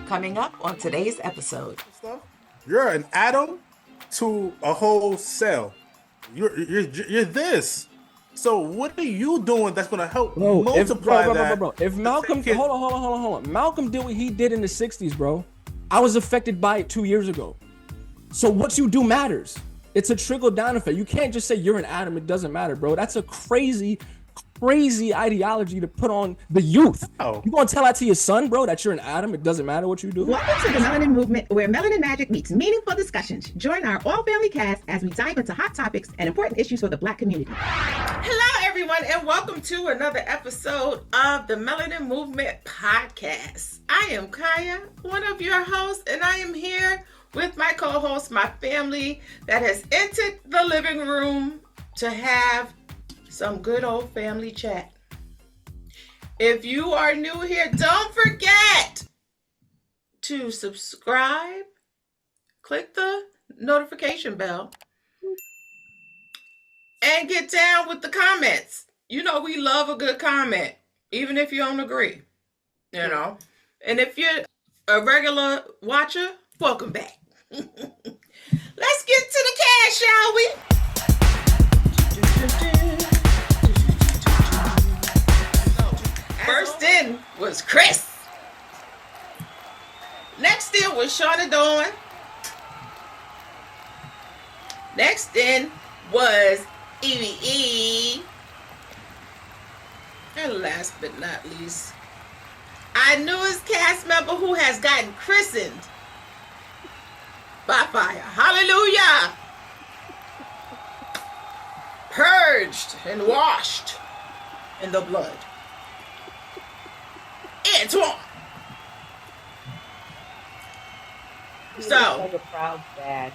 Coming up on today's episode. You're an atom to a whole cell. You're this. So what are you doing that's gonna help multiply that? If Malcolm, hold on. Malcolm did what he did in the 60s, bro. I was affected by it 2 years ago. So what you do matters. It's a trickle down effect. You can't just say you're an atom. It doesn't matter, bro. That's a crazy ideology to put on the youth. Oh. You gonna tell that to your son, bro, that you're an atom? It doesn't matter what you do. Welcome to the Melanin Movement, where melanin magic meets meaningful discussions. Join our all-family cast as we dive into hot topics and important issues for the Black community. Hello, everyone, and welcome to another episode of the Melanin Movement podcast. I am Kaya, one of your hosts, and I am here with my co-host, my family that has entered the living room to have some good old family chat. If you are new here, don't forget to subscribe, click the notification bell, and get down with the comments. You know, we love a good comment, even if you don't agree, you know. And if you're a regular watcher, welcome back. Let's get to the cash, shall we? First in was Chris. Next in was Shauna Dawn. Next in was Evie E. And last but not least, our newest cast member who has gotten christened by fire. Hallelujah! Purged and washed in the blood. Antoine. So, like a proud dad.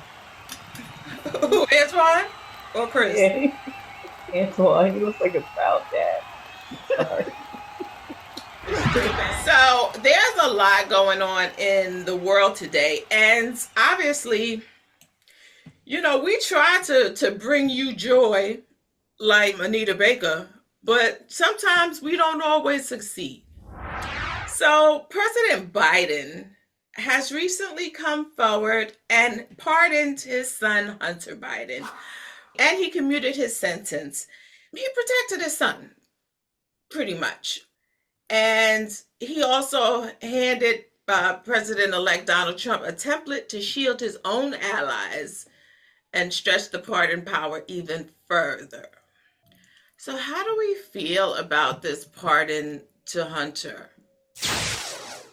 Who, Antoine or Chris? Yeah. Antoine, he looks like a proud dad. Sorry. So there's a lot going on in the world today, and obviously, you know, we try to bring you joy like Anita Baker, but sometimes we don't always succeed. So President Biden has recently come forward and pardoned his son, Hunter Biden, and he commuted his sentence. He protected his son, pretty much. And he also handed President-elect Donald Trump a template to shield his own allies and stretch the pardon power even further. So how do we feel about this pardon to Hunter?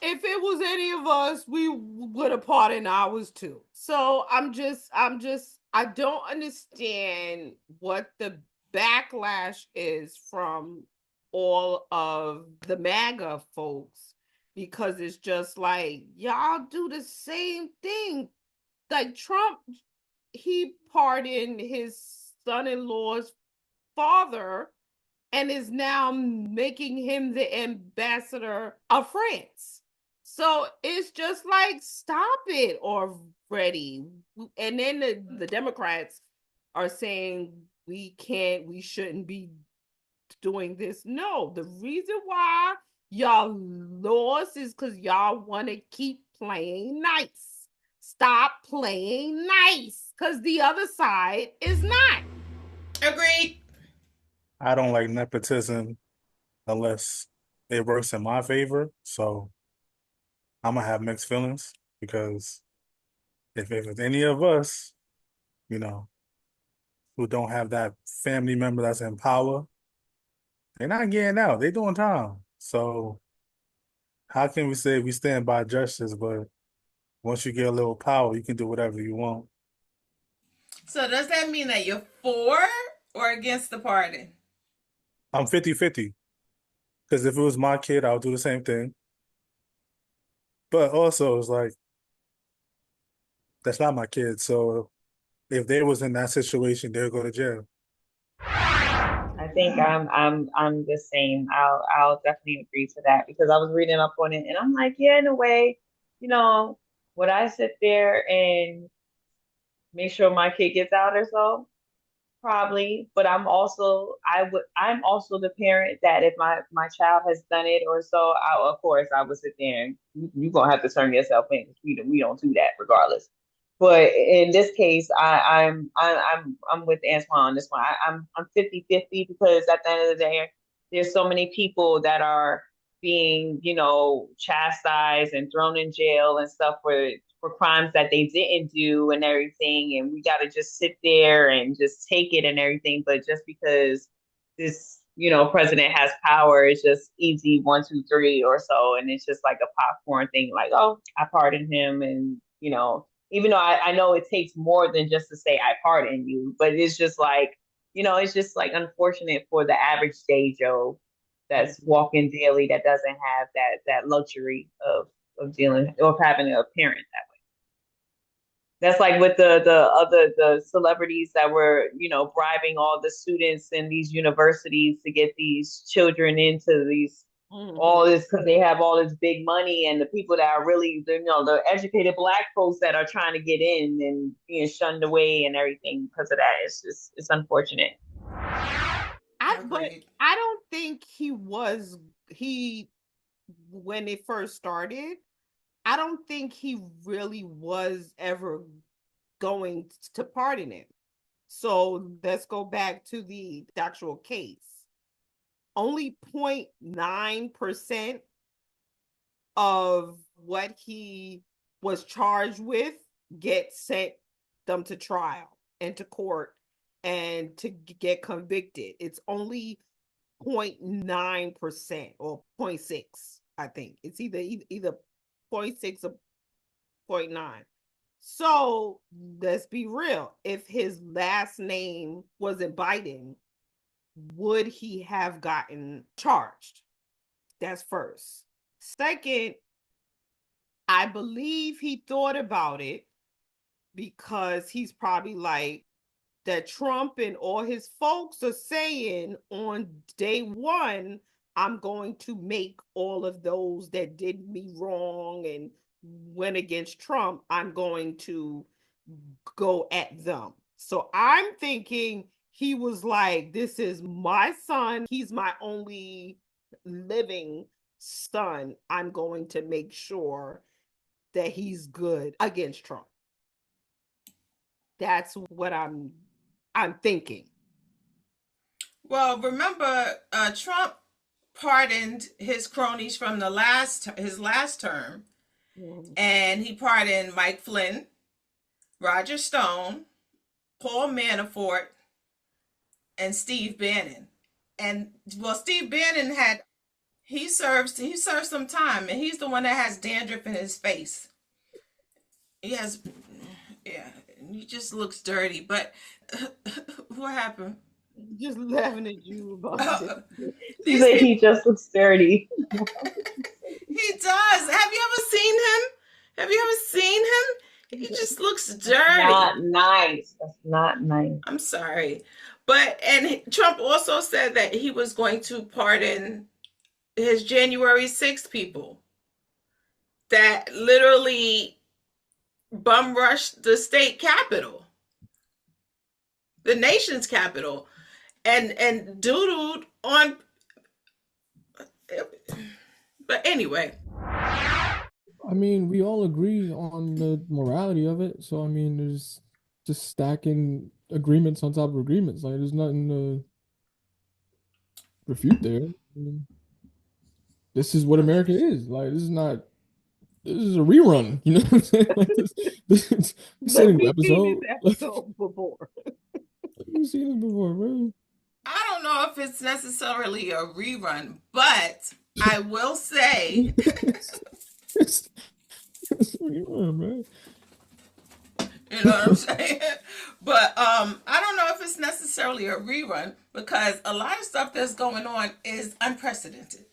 If it was any of us, we would have pardoned ours too. So I don't understand what the backlash is from all of the MAGA folks, because it's just like, y'all do the same thing. Like Trump, he pardoned his son-in-law's father and is now making him the ambassador of France. So it's just like, stop it already. And then the Democrats are saying we shouldn't be doing this. No, the reason why y'all lost is because y'all want to keep playing nice. Stop playing nice, because the other side is not. Agreed. I don't like nepotism unless it works in my favor. So I'm gonna have mixed feelings, because if it's any of us, you know, who don't have that family member that's in power, they're not getting out. They're doing time. So how can we say we stand by justice, but once you get a little power, you can do whatever you want? So does that mean that you're for or against the pardon? I'm 50-50. Because if it was my kid, I would do the same thing. But also, it's like, that's not my kid. So if they was in that situation, they'll go to jail. I think I'm the same. I'll definitely agree to that, because I was reading up on it and I'm like, yeah, in a way, you know, would I sit there and make sure my kid gets out or so? Probably, but I'm also I'm also the parent that if my child has done it or so, of course I would sit there and you gonna have to turn yourself in because we don't do that regardless. But in this case, I'm with Antoine on this one. I'm 50-50 because at the end of the day, there's so many people that are being, chastised and thrown in jail and stuff for crimes that they didn't do and everything. And we got to just sit there and just take it and everything. But just because this, president has power, it's just easy 1, 2, 3 or so. And it's just like a popcorn thing, like, oh, I pardon him. And, even though I know it takes more than just to say, I pardon you, but it's just like, it's just like unfortunate for the average day Joe that's walking daily that doesn't have that luxury of dealing or having a parent that way. That's like with the celebrities that were, bribing all the students in these universities to get these children into these all this because they have all this big money, and the people that are really, the educated Black folks that are trying to get in and being shunned away and everything because of that. It's unfortunate. But I don't think when it first started, I don't think he really was ever going to pardon him. So let's go back to the actual case. Only 0.9% of what he was charged with sent them to trial and to court and to get convicted. It's only 0.9% or 0.6, I think. It's either 0.6 or 0.9. So let's be real. If his last name wasn't Biden, would he have gotten charged? That's first. Second, I believe he thought about it because he's probably like, that Trump and all his folks are saying on day one, I'm going to make all of those that did me wrong and went against Trump, I'm going to go at them. So I'm thinking he was like, this is my son. He's my only living son. I'm going to make sure that he's good against Trump. That's what I'm thinking. Well, remember, Trump pardoned his cronies from his last term, and he pardoned Mike Flynn, Roger Stone, Paul Manafort, and Steve Bannon. And well, Steve Bannon he served some time, and he's the one that has dandruff in his face. He just looks dirty. But what happened? Just laughing at you about He just looks dirty. He does. Have you ever seen him? He just looks dirty. Not nice. That's not nice. I'm sorry. And Trump also said that he was going to pardon his January 6th people that literally bum rushed the state capitol, the nation's capital, and doodled on. But anyway. I mean, we all agree on the morality of it. So, I mean, there's just stacking agreements on top of agreements. Like, there's nothing to refute there. I mean, this is what America is. Like, this is a rerun. You know what I'm saying? Like, this same episode before. We've seen this before, bro. I don't know if it's necessarily a rerun, but I will say it's a rerun, man. You know what I'm saying? But I don't know if it's necessarily a rerun because a lot of stuff that's going on is unprecedented.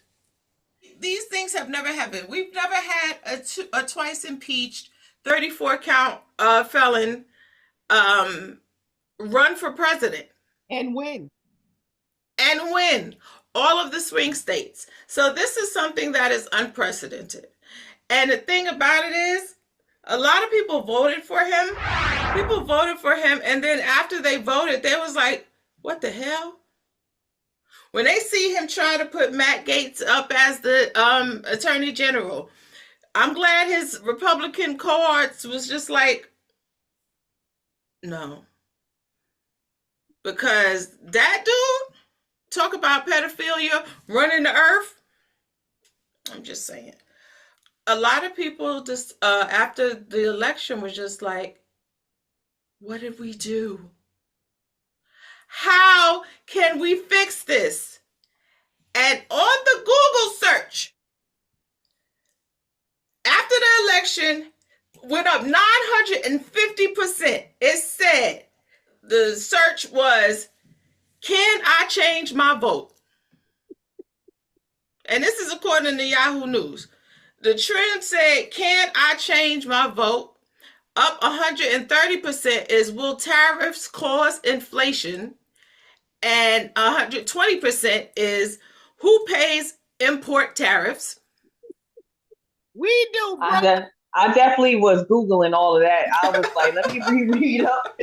These things have never happened. We've never had a twice impeached 34 count felon run for president and win all of the swing states. So this is something that is unprecedented. And the thing about it is, a lot of people voted for him. And then after they voted, they was like, What the hell? When they see him try to put Matt Gaetz up as the attorney general, I'm glad his Republican cohorts was just like, no. Because that dude, talk about pedophilia running the earth. I'm just saying. A lot of people just after the election was just like, what did we do? How can we fix this? And on the Google search, after the election, went up 950%. It said the search was, can I change my vote? And this is according to Yahoo News. The trend said, can I change my vote? Up 130% is, will tariffs cause inflation? And 120% is, who pays import tariffs? We do, bro. I definitely was Googling all of that. I was like, let me reread up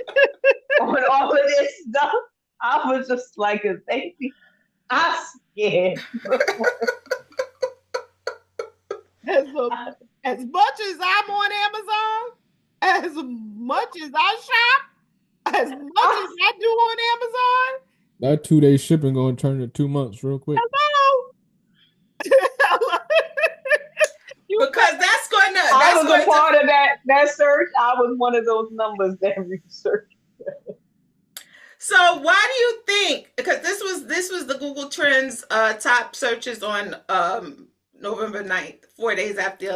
on all of this stuff. I was just like a baby. I'm scared. As much as I'm on Amazon, as much as I shop, as much as I do on Amazon, that 2-day shipping going to turn to 2 months real quick. Hello. Because that's going to. I was a part of that search. I was one of those numbers that researched. So why do you think? Because this was the Google Trends top searches on November 9th, 4 days after the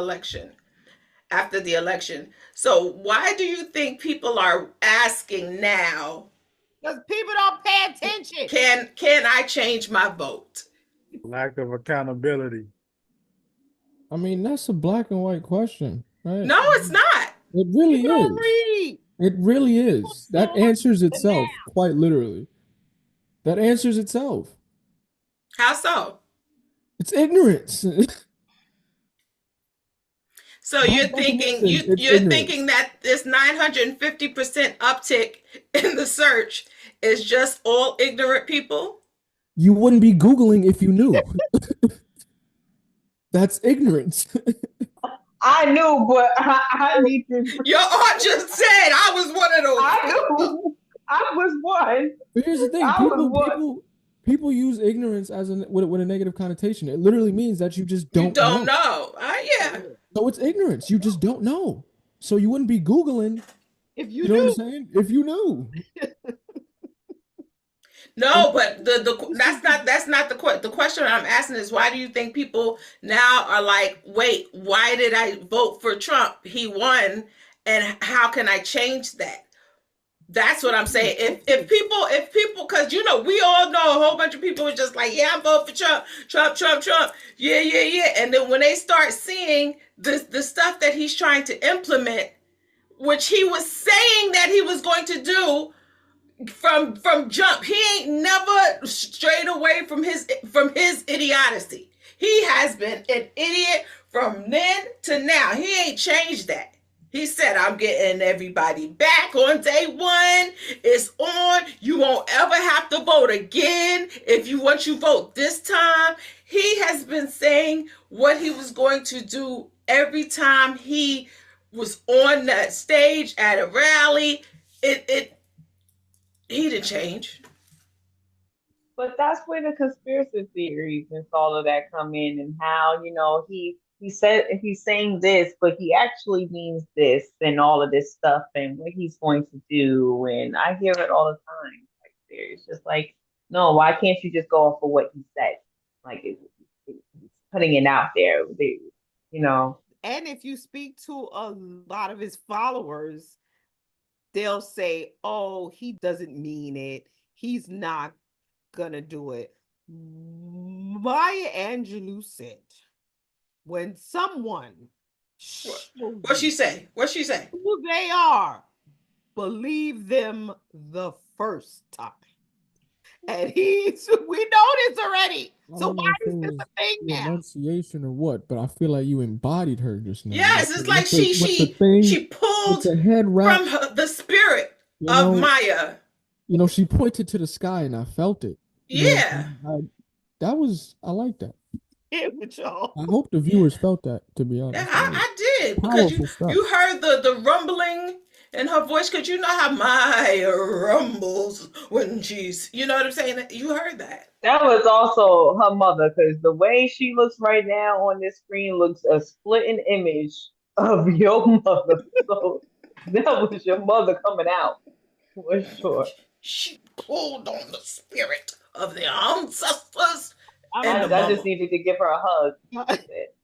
election. So why do you think people are asking now? Because people don't pay attention. Can I change my vote? Lack of accountability. I mean, that's a black and white question, right? No, it's not. It really People don't is. read. It really is. That answers itself, quite literally. That answers itself. How so? It's ignorance. So you're thinking thinking that this 950% uptick in the search is just all ignorant people? You wouldn't be Googling if you knew. That's ignorance. I knew, but I need to. Your aunt just said I was one of those. I knew. I was one. But here's the thing: people use ignorance as with a negative connotation. It literally means that you just don't know. Yeah. So it's ignorance. You just don't know. So you wouldn't be Googling if you know knew. what I'm saying? If you knew. No, but that's not the question. The question I'm asking is, why do you think people now are like, wait, why did I vote for Trump? He won, and how can I change that? That's what I'm saying. If people, because we all know a whole bunch of people are just like, yeah, I'm voting for Trump, yeah, and then when they start seeing the stuff that he's trying to implement, which he was saying that he was going to do from jump, he ain't never strayed away from his idiocy. He has been an idiot from then to now. He ain't changed that. He said, I'm getting everybody back on day one. It's on. You won't ever have to vote again if you vote this time. He has been saying what he was going to do every time he was on that stage at a rally. He didn't change. But that's where the conspiracy theories and all of that come in, and how, he said he's saying this, but he actually means this and all of this stuff and what he's going to do. And I hear it all the time. Like, it's just like, no, why can't you just go off of what he said? Like, it's putting it out there, And if you speak to a lot of his followers, they'll say, oh, he doesn't mean it. He's not gonna do it. Maya Angelou said, when someone what she say who they are, believe them the first time. And we know this already. So why is this a thing now? Pronunciation or what? But I feel like you embodied her just now. Yes, it's like she pulled the head wrap, from the spirit of Maya. She pointed to the sky and I felt it. Yeah. I like that. Here with y'all. I hope the viewers felt that, to be Yeah, honest. I did, because Powerful stuff. you heard the rumbling in her voice, because you know how Maya rumbles when she's, you know what I'm saying? You heard that. That was also her mother, because the way she looks right now on this screen looks a splitting image of your mother. So that was your mother coming out for sure. She pulled on the spirit of the ancestors and I the mama. just needed to give her a hug. That's it.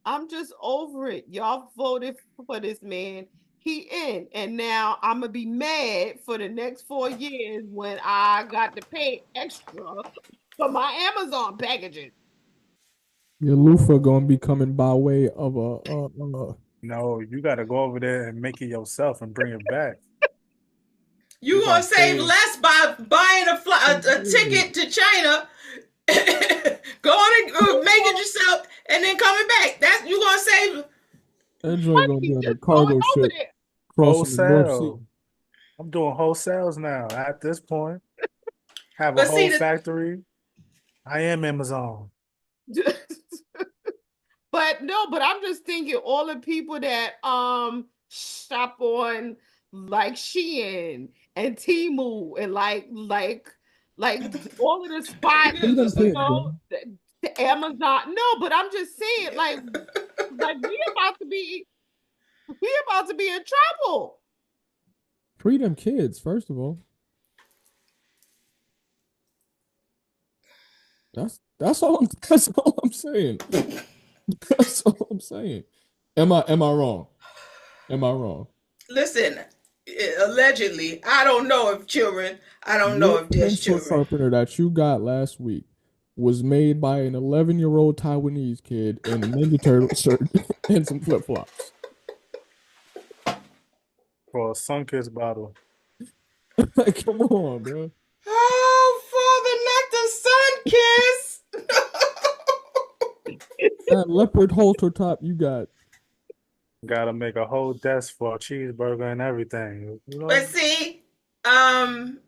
I'm just over it. Y'all voted for this man. He in, and now I'm gonna be mad for the next 4 years when I got to pay extra for my Amazon packages. Your loofah gonna be coming by way of a No, you got to go over there and make it yourself and bring it back. You You gonna gonna save save. less by buying a ticket to China, going and making it yourself, and then coming back. That's you gonna save. that joint gonna be on a Just cargo going over ship there. crossing the North Sea. Wholesale. I'm doing wholesales now. At this point, have a But see, whole factory. I am Amazon. But I'm just thinking all the people that shop on like Shein and Temu and like all of the spots, Freedom you kids, know, bro. the Amazon. No, but I'm just saying, like we about to be in trouble. Freedom kids, first of all. That's all I'm saying. That's all I'm saying. Am I wrong? Am I wrong? listen. Allegedly, I don't know if children. I don't know Your if there's pencil children. sharpener that you got last week was made by an 11-year-old Taiwanese kid in a Ninja Turtle shirt and some flip flops. For a Sunkist bottle. Like, come on, bro. Oh, Father, not the sun kiss. That leopard halter top you got. Gotta make a whole desk for a cheeseburger and everything. You know? But see, Walmart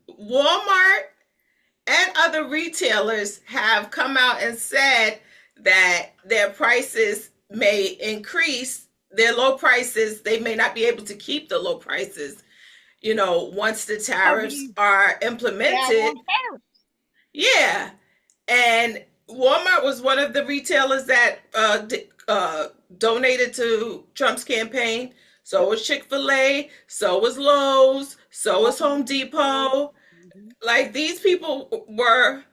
and other retailers have come out and said that their prices may increase. Their low prices, they may not be able to keep the low prices, once the tariffs are implemented. Yeah. And Walmart was one of the retailers that donated to Trump's campaign. So was Chick-fil-A, so was Lowe's, so was Home Depot. Like these people were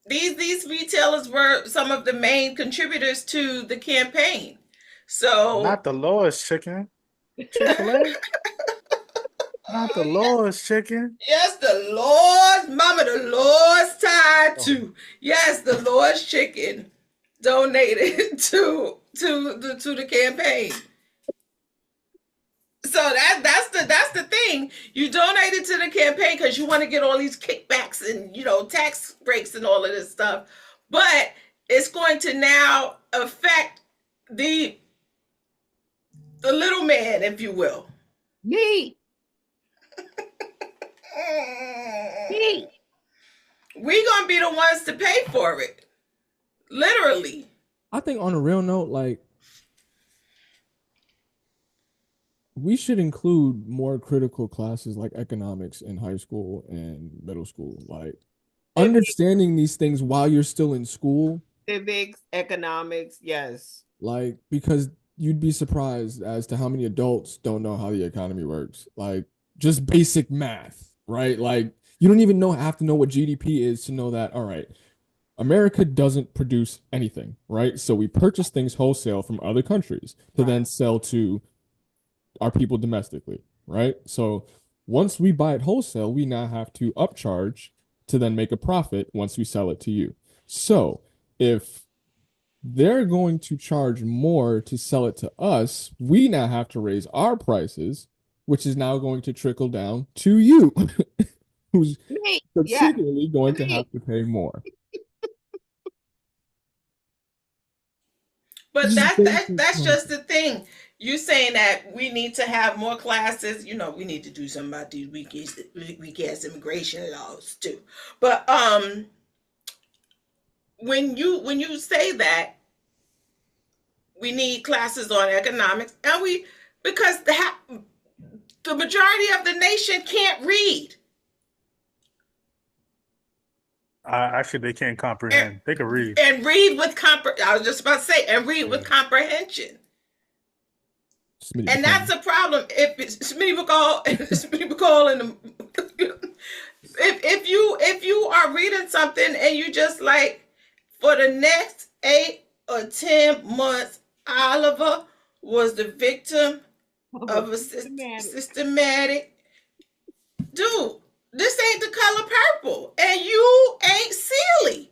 these retailers were some of the main contributors to the campaign. So Not the lowest chicken. Chick-fil-A? Not the lowest chicken. yes, the Lord's mama, the Lord's tie too. Yes, the Lord's chicken donated to the campaign. So that's the thing. You donated to the campaign because you want to get all these kickbacks and tax breaks and all of this stuff, but it's going to now affect the little man, if you will. Me. We're gonna be the ones to pay for it, literally. I think on a real note, like, we should include more critical classes like economics in high school and middle school. Like, understanding these things while you're still in school. Civics, economics, yes. Like, because you'd be surprised as to how many adults don't know how the economy works. Like, just basic math, right? Like, you don't even have to know what GDP is to know that, all right, America doesn't produce anything, right? So we purchase things wholesale from other countries to then sell to our people domestically, right? So once we buy it wholesale, we now have to upcharge to then make a profit once we sell it to you. So if they're going to charge more to sell it to us, we now have to raise our prices, which is now going to trickle down to you, who's subsequently going to have to pay more. But Just basic that's just concept. the thing. You saying that we need to have more classes. You know, we need to do something about these weak ass immigration laws too. But when you say that we need classes on economics, and we because the majority of the nation can't read. Actually, they can't And, comprehend. They can read. and read with I was just about to say, and read with Yeah. comprehension. Smitty And that's McCall. a problem. If it's Smitty McCall, Smitty McCall, and if you are reading something and you just like for the next 8 or 10 months, Oliver was the victim of a systematic. Dude, this ain't the color purple, and you ain't silly.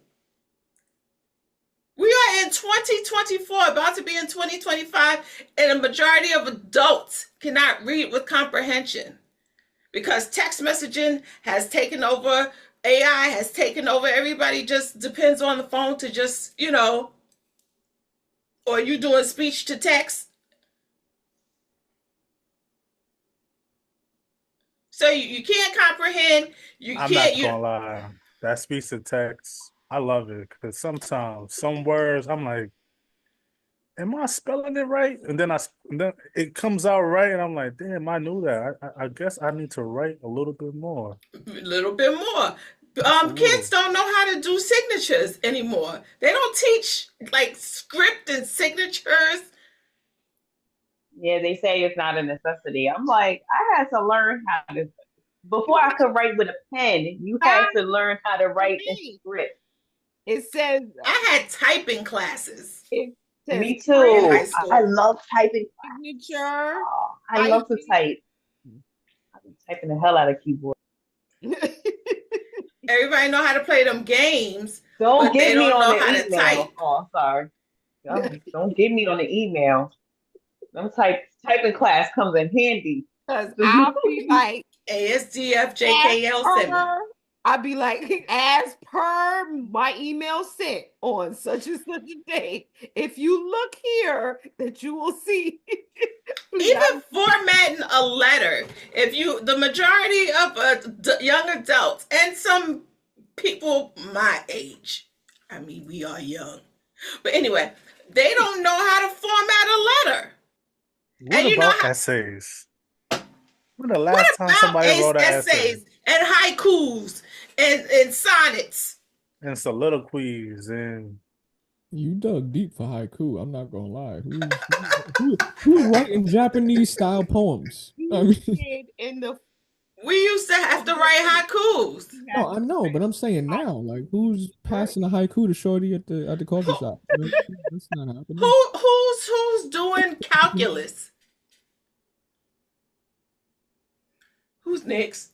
We are in 2024, about to be in 2025, and a majority of adults cannot read with comprehension because text messaging has taken over, AI has taken over. Everybody just depends on the phone to just, or you doing speech to text. So you can't comprehend. You I'm can't, not gonna lie. That speech to text, I love it because sometimes some words I'm like, am I spelling it right? And then it comes out right, and I'm like, damn, I knew that. I guess I need to write a little bit more. a little bit more. Just a Kids little. don't know how to do signatures anymore. They don't teach like script and signatures. Yeah, they say it's not a necessity. I'm like, I had to learn how to before I could write with a pen, you had to learn how to write in script. It says I had typing classes it says Me in high too. I school. love typing. signature. Oh, I love to type. I've been typing the hell out of keyboard. Everybody know how to play them games, Don't but they get me don't on know the how to type. email. Oh, sorry. Don't get me on the email. Them typing class comes in handy. Because I'll be like, ASDFJKL7. I'd be like, as per my email sent on such and such a day, if you look here, that you will see. Even formatting a letter, the majority of young adults and some people my age, I mean, we are young, but anyway, they don't know how to format a letter. What And about essays? When the last time about somebody wrote an essay? essays and haikus and sonnets? And soliloquies and You dug deep for haiku. I'm not gonna lie. Who's writing Japanese style poems? I mean, in the We used to have to write haikus. no, I know, but I'm saying now, like, who's passing a haiku to Shorty at the coffee Who, shop? You know, that's not happening. who's doing calculus? Who's next?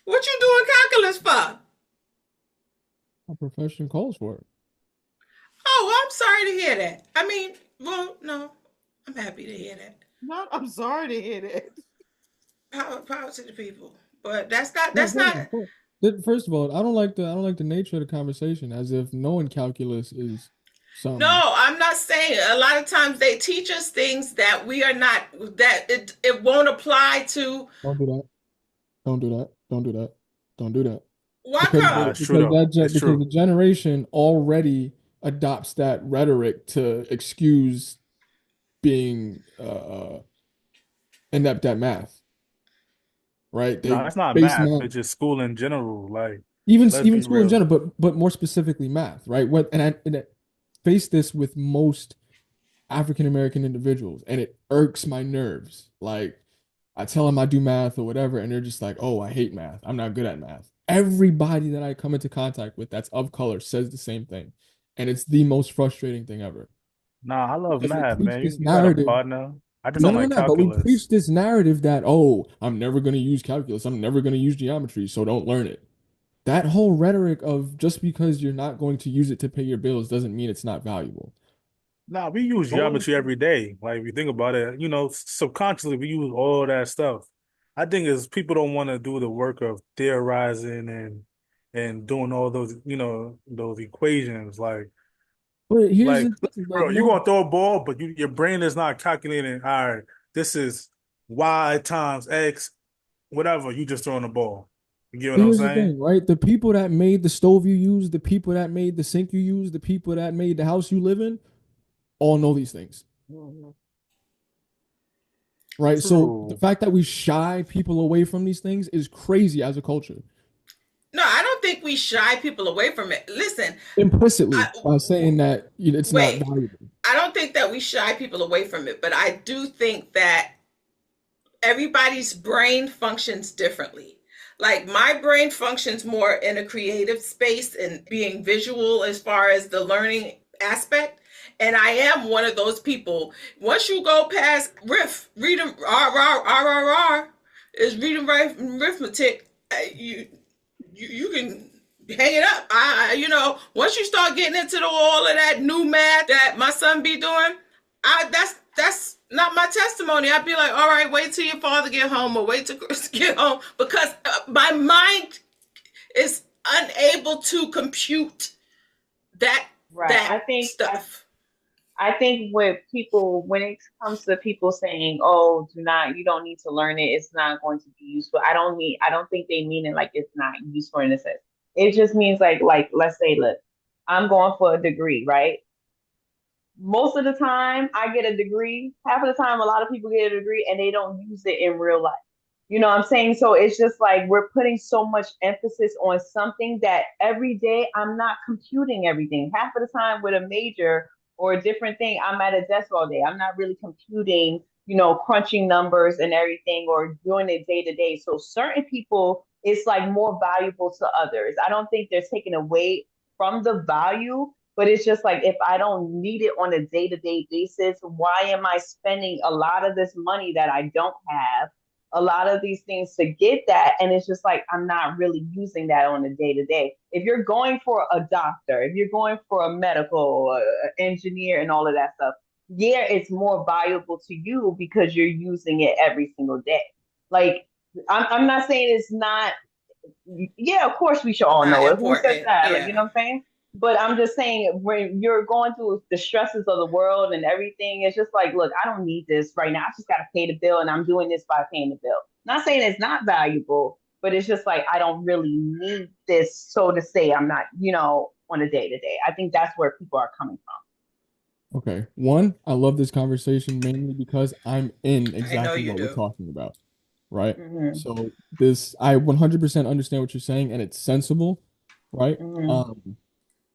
What you doing calculus for? My profession calls for it. Oh, well, I'm sorry to hear that. I mean, well, no, I'm happy to hear that. No, I'm sorry to hear that. Power to the people, but that's not. No, That's not. First of all, I don't like the nature of the conversation as if knowing calculus is some. No, I'm not saying. A lot of times they teach us things that we are not. That it won't apply to. Don't do that. Don't do that. Don't do that. Don't do that. Why Because come? it's true though. It's because true. the generation already adopts that rhetoric to excuse being inept at math, right? No, They it's not base math. math, It's just school in general. Like, even let's be school in real. general, but more specifically math, right? I face this with most African American individuals, and it irks my nerves. Like, I tell them I do math or whatever, and they're just like, "Oh, I hate math. I'm not good at math." Everybody that I come into contact with that's of color says the same thing, and it's the most frustrating thing ever Nah, I love because we math, preach man. this You got a narrative. partner. I just No, don't no, no, like no. But we preach calculus. this narrative that, oh, I'm never going to use calculus. I'm never going to use geometry, so don't learn it. That whole rhetoric of just because you're not going to use it to pay your bills doesn't mean it's not valuable. Nah, we use Going geometry every day. Like, if you think about it, subconsciously we use all that stuff. I think is people don't want to do the work of theorizing and doing all those, those equations. Like, But here's Like, the thing, but bro, you no, gonna throw a ball, but your brain is not calculating. All right, this is Y times X, whatever. You just throwing the ball. You get what but I'm here's the saying? thing, right? The people that made the stove you use, the people that made the sink you use, the people that made the house you live in, all know these things, Mhm. right? So the True. fact that we shy people away from these things is crazy as a culture. No, I don't think we shy people away from it. Listen, Implicitly I, by saying that it's not wait, valuable. I don't think that we shy people away from it, but I do think that everybody's brain functions differently. Like my brain functions more in a creative space and being visual as far as the learning aspect. And I am one of those people. Once you go past reading R is reading arithmetic, you can hang it up. Once you start getting into all of that new math that my son be doing, that's not my testimony. I'd be like, all right, wait till your father get home, or wait till Chris get home, because my mind is unable to compute that Right. that I think I stuff. I think when it comes to people saying, "Oh, you don't need to learn it. It's not going to be useful." I don't think they mean it like it's not useful in a sense. It just means like, let's say, look, I'm going for a degree, right? Most of the time I get a degree. Half of the time, a lot of people get a degree and they don't use it in real life. You know what I'm saying? So it's just like we're putting so much emphasis on something that every day I'm not computing everything. Half of the time with a major or a different thing, I'm at a desk all day. I'm not really computing, crunching numbers and everything or doing it day to day. So certain people, it's like more valuable to others. I don't think they're taking away from the value, but it's just like if I don't need it on a day to day basis, why am I spending a lot of this money that I don't have? A lot of these things to get that. And it's just like, I'm not really using that on a day to day. If you're going for a doctor, if you're going for a medical engineer and all of that stuff, yeah, it's more valuable to you because you're using it every single day. Like, I'm not saying it's not, yeah, of course we should all Not know it. Who says important. that? Like, you Yeah. know what I'm saying? But I'm just saying, when you're going through the stresses of the world and everything, it's just like, look, I don't need this right now. I just got to pay the bill, and I'm doing this by paying the bill. Not saying it's not valuable, but it's just like I don't really need this, so to say. I'm not, on a day to day. I think that's where people are coming Okay. One, I love this conversation mainly because I'm in I know exactly you what we're do. talking about, right? from. So this, I 100% understand what you're saying and it's sensible, right? Hmm.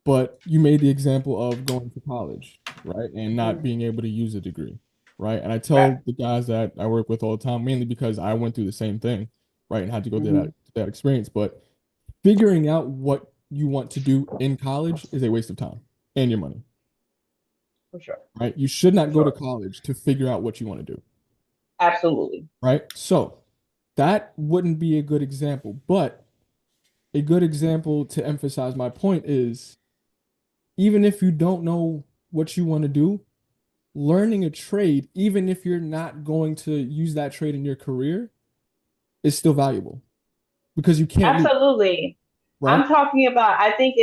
But you made the example of going to college, right? And not Hmm. being able to use a degree, right? And I Right. tell the guys that I work with all the time, mainly because I went through the same thing, right? And had to go through Hmm. that experience. But figuring out what you want to do in college is a waste of time and your money, For sure. right? You should For not go to sure. college to figure out what you want to do, Absolutely. right? So that wouldn't be a good example. But a good example to emphasize my point is even if you don't know what you want to do, learning a trade, even if you're not going to use that trade in your career, is still valuable because you can't lose, Absolutely. right? I'm talking about, I think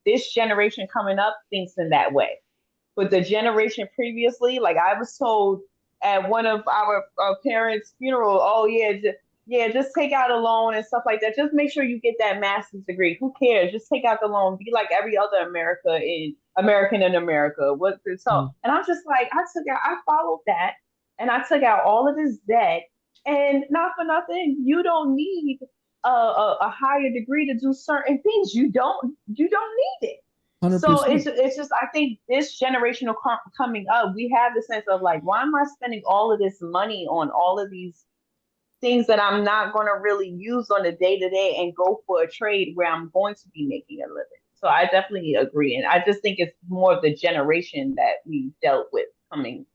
this generation coming up thinks in that way. But the generation previously, like I was told at one of our parents' funeral, oh yeah, yeah, just take out a loan and stuff like that. Just make sure you get that master's degree. Who cares? Just take out the loan. Be like every other American in America. What so? Mm. And I'm just like, I followed that, and I took out all of this debt, and not for nothing, you don't need a higher degree to do certain things. You don't need it. So 100%. it's just I think this generational coming up, we have the sense of like, why am I spending all of this money on all of these things that I'm not going to really use on a day to day and go for a trade where I'm going to be making a living. So I definitely agree, and I just think it's more of the generation that we dealt with coming.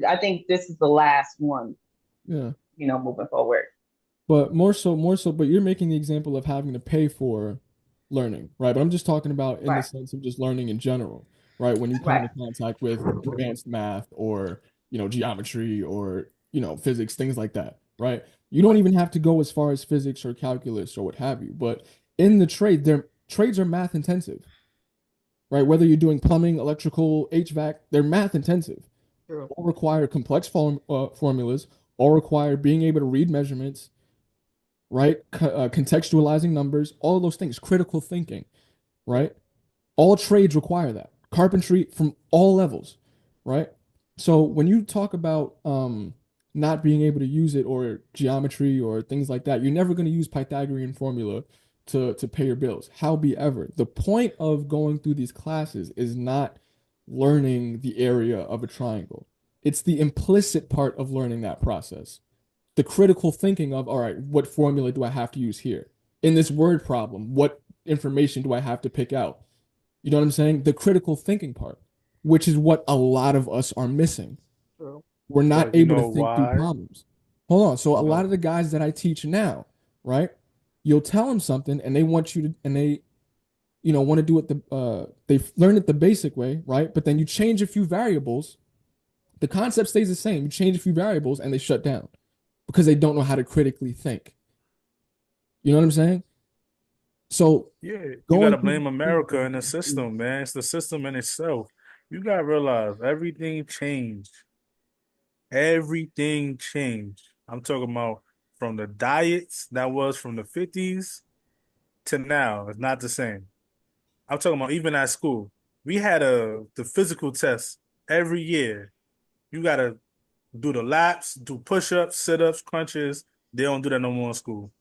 I think this is the last one, Yeah. moving forward. But more so, but you're making the example of having to pay for learning, right? But I'm just talking about in the Right, sense of just learning in general, right? When you come right, into contact with advanced math or, geometry or, physics, things like that, right? You don't right. even have to go as far as physics or calculus or what have you. But in the trade, trades are math intensive, right? Whether you're doing plumbing, electrical, HVAC, they're math intensive. True. All require complex formulas, all require being able to read measurements, right? Contextualizing numbers, all of those things, critical thinking, right? All trades require that. Carpentry from all levels, right? So when you talk about not being able to use it or geometry or things like that, you're never going to use Pythagorean formula to pay your bills. However, the point of going through these classes is not learning the area of a triangle. It's the implicit part of learning that process. The critical thinking of, all right, what formula do I have to use here? In this word problem, what information do I have to pick out? You know what I'm saying? The critical thinking part, which is what a lot of us are missing. True. We're not But you able to know think through why? problems. Hold on. So a You lot know, of the guys that I teach now, right? You'll tell them something and they want you to, and they, want to do it they learn it the basic way, right? But then you change a few variables, the concept stays the same. You change a few variables and they shut down because they don't know how to critically think. You know what I'm saying? So yeah, you going gotta through blame these things America and the system, man. It's the system in itself. You gotta realize everything changed. Everything changed. I'm talking about from the diets that was from the 50s to now. It's not the same. I'm talking about even at school. We had the physical test every year. You gotta do the laps, do push-ups, sit-ups, crunches. They don't do that no more in school.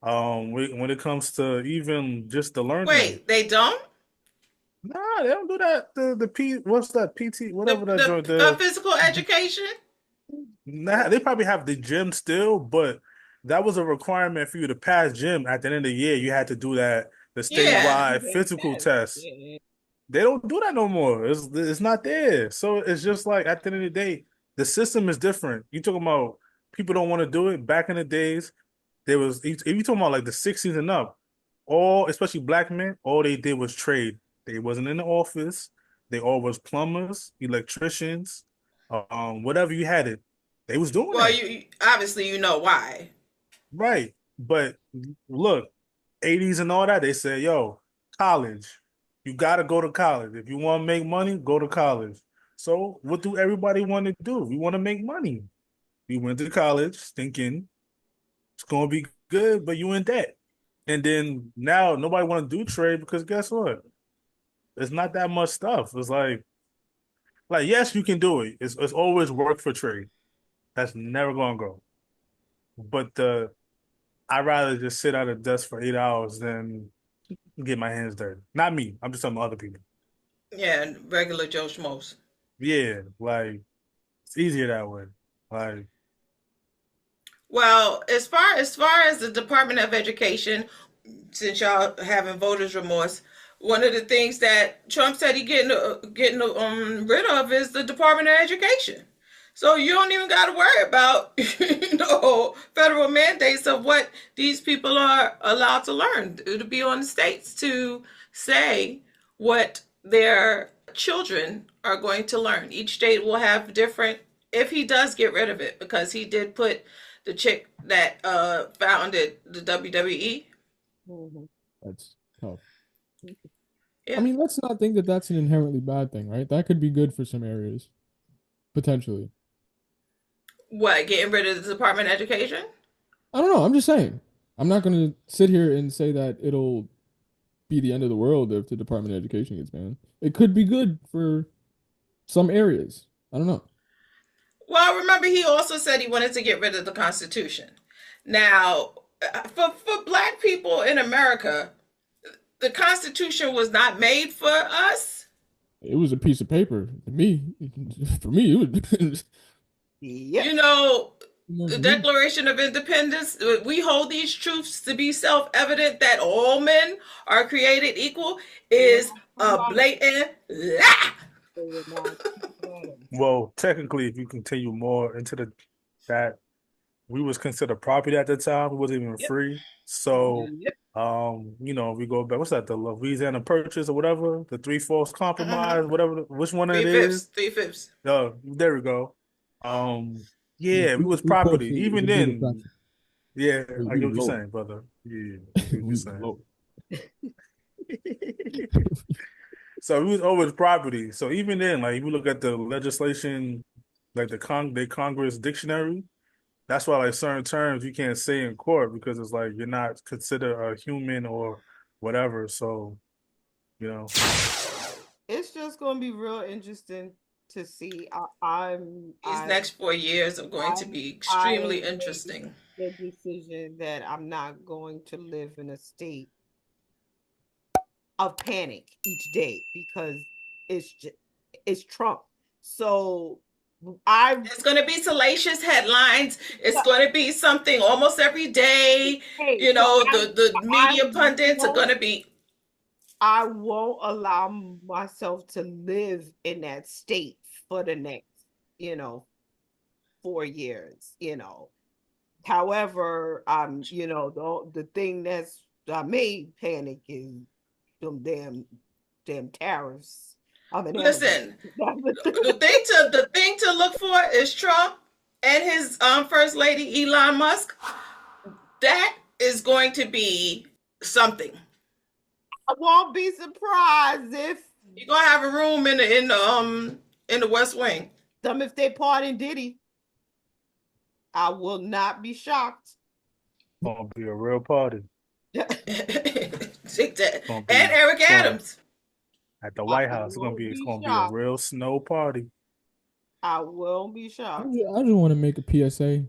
When it comes to even just the learning, Wait, they don't? nah, they don't do that. The P, what's that PT, whatever that joint. The physical education? Nah, they probably have the gym still, but that was a requirement for you to pass gym. At the end of the year, you had to do that the Yeah. statewide physical test. They don't do that no more. It's not there. So it's just like at the end of the day, the system is different. You talking about people don't want to do it. Back in the days, there was if you talking about like the 60s and up, all especially black men, all they did was trade. They wasn't in the office. They all was plumbers, electricians, whatever you had it. They was doing Well, that. you obviously you know why. Right. But look, 80s and all that, they said, yo, college. You gotta go to college. If you want to make money, go to college. So what do everybody want to do? We want to make money. We went to college thinking it's gonna be good, but you in debt. And then now nobody want to do trade because guess what? It's not that much stuff. It's like yes, you can do it. It's always work for trade. That's never gonna go. But I'd rather just sit at a desk for 8 hours than get my hands dirty. Not me. I'm just talking about other people. Yeah, regular Joe Schmoes. Yeah, like it's easier that way. Like, Well, as far as the Department of Education, since y'all having voters remorse, one of the things that Trump said he getting rid of is the Department of Education. So you don't even got to worry about federal mandates of what these people are allowed to learn. It'll be on the states to say what their children are going to learn. Each state will have different. If he does get rid of it, because he did put the chick that founded the WWE. That's tough. Yeah. I mean, let's not think that that's an inherently bad thing, right? That could be good for some areas, potentially. What, getting rid of the Department of Education? I don't know. I'm just saying. I'm not going to sit here and say that it'll be the end of the world if the Department of Education gets banned. It could be good for some areas. I don't know. Well, remember he also said he wanted to get rid of the Constitution. Now, for black people in America, the Constitution was not made for us. It was a piece of paper to me. For me, it was. Yep. You know, the Declaration of Independence, we hold these truths to be self-evident that all men are created equal, is a blatant lie. well, technically, if you continue more into that, we was considered property at the time. We wasn't even free. So, Yep. we go back. What's that? The Louisiana Purchase or whatever, the 3/4 compromise, whatever. Which one it is? 3/5. Oh, there we go. Yeah, we was property. Even then, yeah, I get what you're saying, brother. Yeah, I get what you're saying. So we was over his property. So even then, like if you look at the legislation, like the Congress dictionary, that's why like certain terms you can't say in court because it's like you're not considered a human or whatever. So, you know. It's just going to be real interesting to see. These next 4 years are going to be extremely made interesting. the decision that I'm not going to live in a state of panic each day because it's Trump. So it's going to be salacious headlines. It's going to be something almost every day. You know, the media pundits are going to be. I won't allow myself to live in that state for the next, 4 years, However, the thing that's made panic is them damn tariffs. Listen, the thing to look for is Trump and his first lady Elon Musk. That is going to be something. I won't be surprised if you're gonna have a room in the West Wing. If they pardon Diddy, I will not be shocked. Gonna be a real party. Take that. And Eric Adams at the White House. It's gonna be a real snow party. I will be shocked. I just want to make a PSA,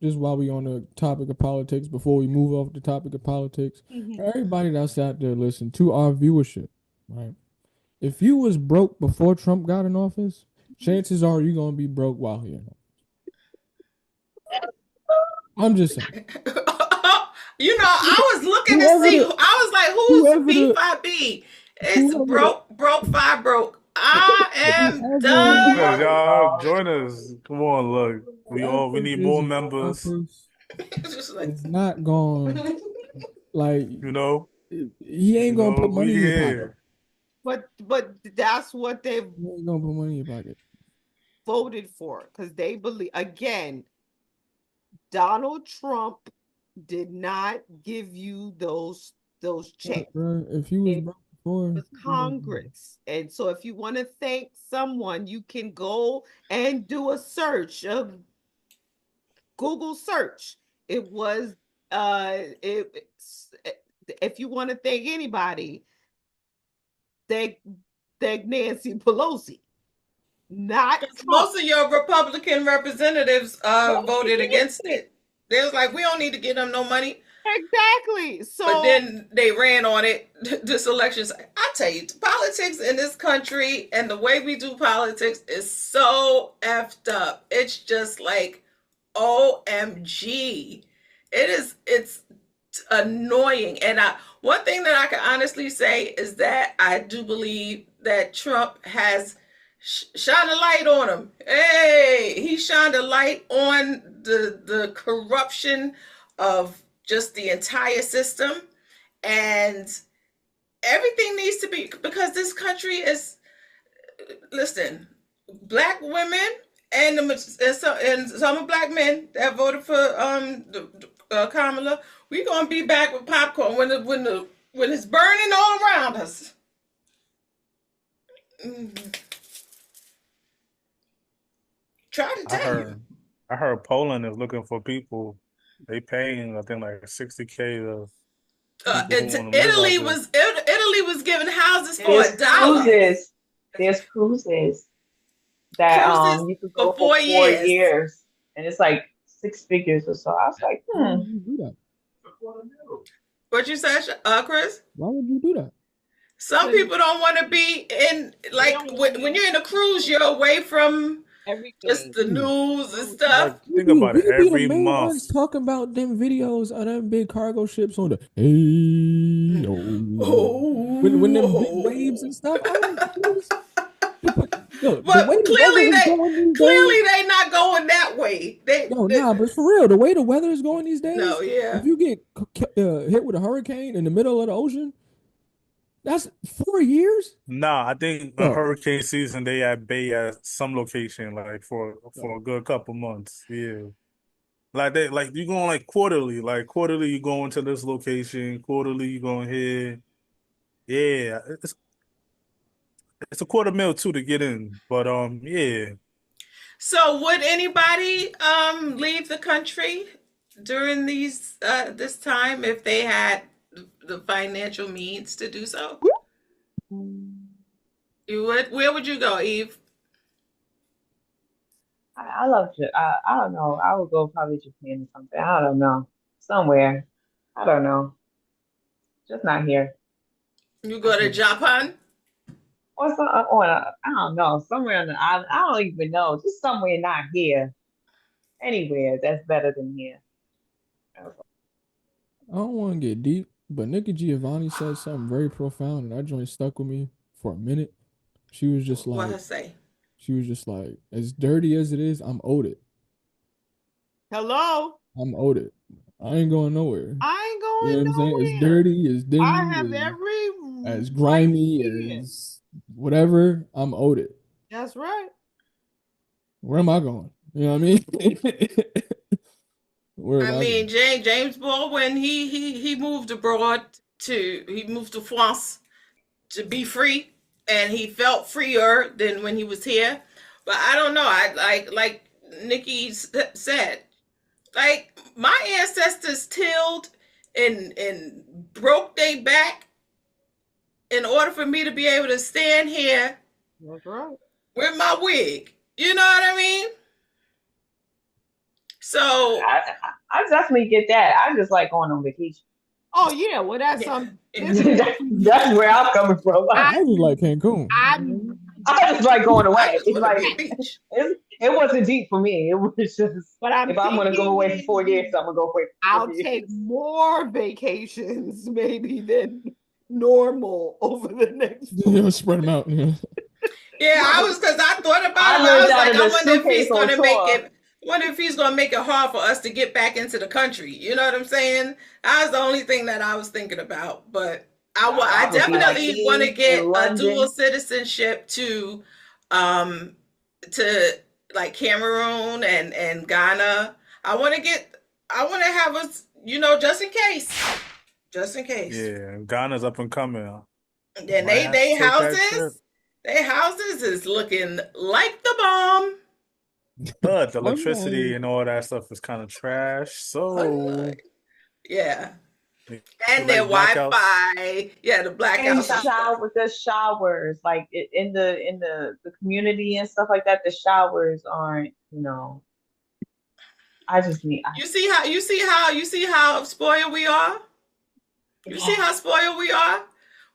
just while we on the topic of politics, before we move off the topic of politics. Everybody that's out there listening to our viewership, right? If you was broke before Trump got in office, chances are you're gonna be broke while he in office. I'm just saying. I was looking to see. I was like, who's B5B? It's broke, 5 broke. I am done. Y'all join us. Come on, look. We need more members. It's not going like he ain't gonna put money in your pocket. But that's what they ain't gonna put money in your pocket. Voted for because they believe again. Donald Trump did not give you those checks. If you was broke before, Congress. And so if you want to thank someone, you can go and do a search of Google search. It was if you want to thank anybody, thank Nancy Pelosi. Not most of your Republican representatives voted against it. They was like, we don't need to give them no money. Exactly. So, but then they ran on it. This election, I tell you, politics in this country and the way we do politics is so effed up. It's just like, OMG. It's annoying. And one thing that I can honestly say is that I do believe that Trump has shine a light on him. Hey, he shined a light on the corruption of just the entire system, and everything needs to be, because this country is, listen, black women and some black men that voted for Kamala, we're gonna be back with popcorn when it's burning all around us. Try to tell you. I heard Poland is looking for people. They paying, I think, like $60K. Italy was giving houses for $1. There's cruises that you could go for 4 years, and it's like 6 figures or so. I was like, What you say, Chris? Why would you do that? Some people don't want to be in, like, when you're in a cruise, you're away from just the news and stuff. Think about it every month. Talking about them videos of them big cargo ships on the when them big waves and stuff. But clearly they not going that way. But for real, the way the weather is going these days. No, yeah. If you get hit with a hurricane in the middle of the ocean, that's 4 years. Nah, I think the hurricane season they at bay at some location like for a good couple months. Yeah, like you going like quarterly. Like quarterly, you going to this location. Quarterly, you going here. Yeah, It's a $250,000 too to get in, but yeah. So would anybody leave the country during this time if they had the financial means to do so? You would? Where would you go, Eve? I love I don't know. I would go probably Japan or something. I don't know. Somewhere. I don't know. Just not here. You go to Japan? Or some, I don't know. Somewhere on the island. I don't even know. Just somewhere not here. Anywhere that's better than here. I don't want to get deep, but Nikki Giovanni said something very profound, and that joint stuck with me for a minute. She was just What like, I say? as dirty as it is, I'm owed it. Hello? I'm owed it. I ain't going nowhere. I ain't You know going what I'm saying? As nowhere. dirty, as dingy, I have every as right grimy, here. as whatever, I'm owed it. That's right. Where am I going? You know what I mean? Where am I I mean, going? James Baldwin, he moved abroad he moved to France to be free, and he felt freer than when he was here. But I don't know. I like Nikki said, like my ancestors tilled and broke their back in order for me to be able to stand here That's right. with my wig. You know what I mean? So I definitely get that. I just like going on vacation. Oh yeah, well that's yeah. some That's where I'm coming from. I just like Cancun. I'm I just like going I away. just It's want to like be a beach. it wasn't deep for me. It was just but I'm if I'm gonna go away for thinking 4 years, I'm gonna go away for I'll 4 years. take more vacations maybe than normal over the next Spread them out. Yeah. Yeah, because I thought about I it. I lived was out like, of I the wonder if he's suitcase on gonna make tour. it. Wonder if he's gonna make it hard for us to get back into the country. You know what I'm saying? That was the only thing that I was thinking about. But I I would be like definitely want to Eve get in a London. dual citizenship um, to like Cameroon and Ghana. I want to have us, just in case. Just in case. Yeah, Ghana's up and coming. And Might have to take that trip. their houses is looking like the bomb. But the electricity and all that stuff is kind of trash. So Yeah. you And like their blackouts? Wi-Fi. Yeah, the And blackouts. the showers, like in the community and stuff like that. The showers aren't, I just need. You see how spoiled we are? You see how spoiled we are?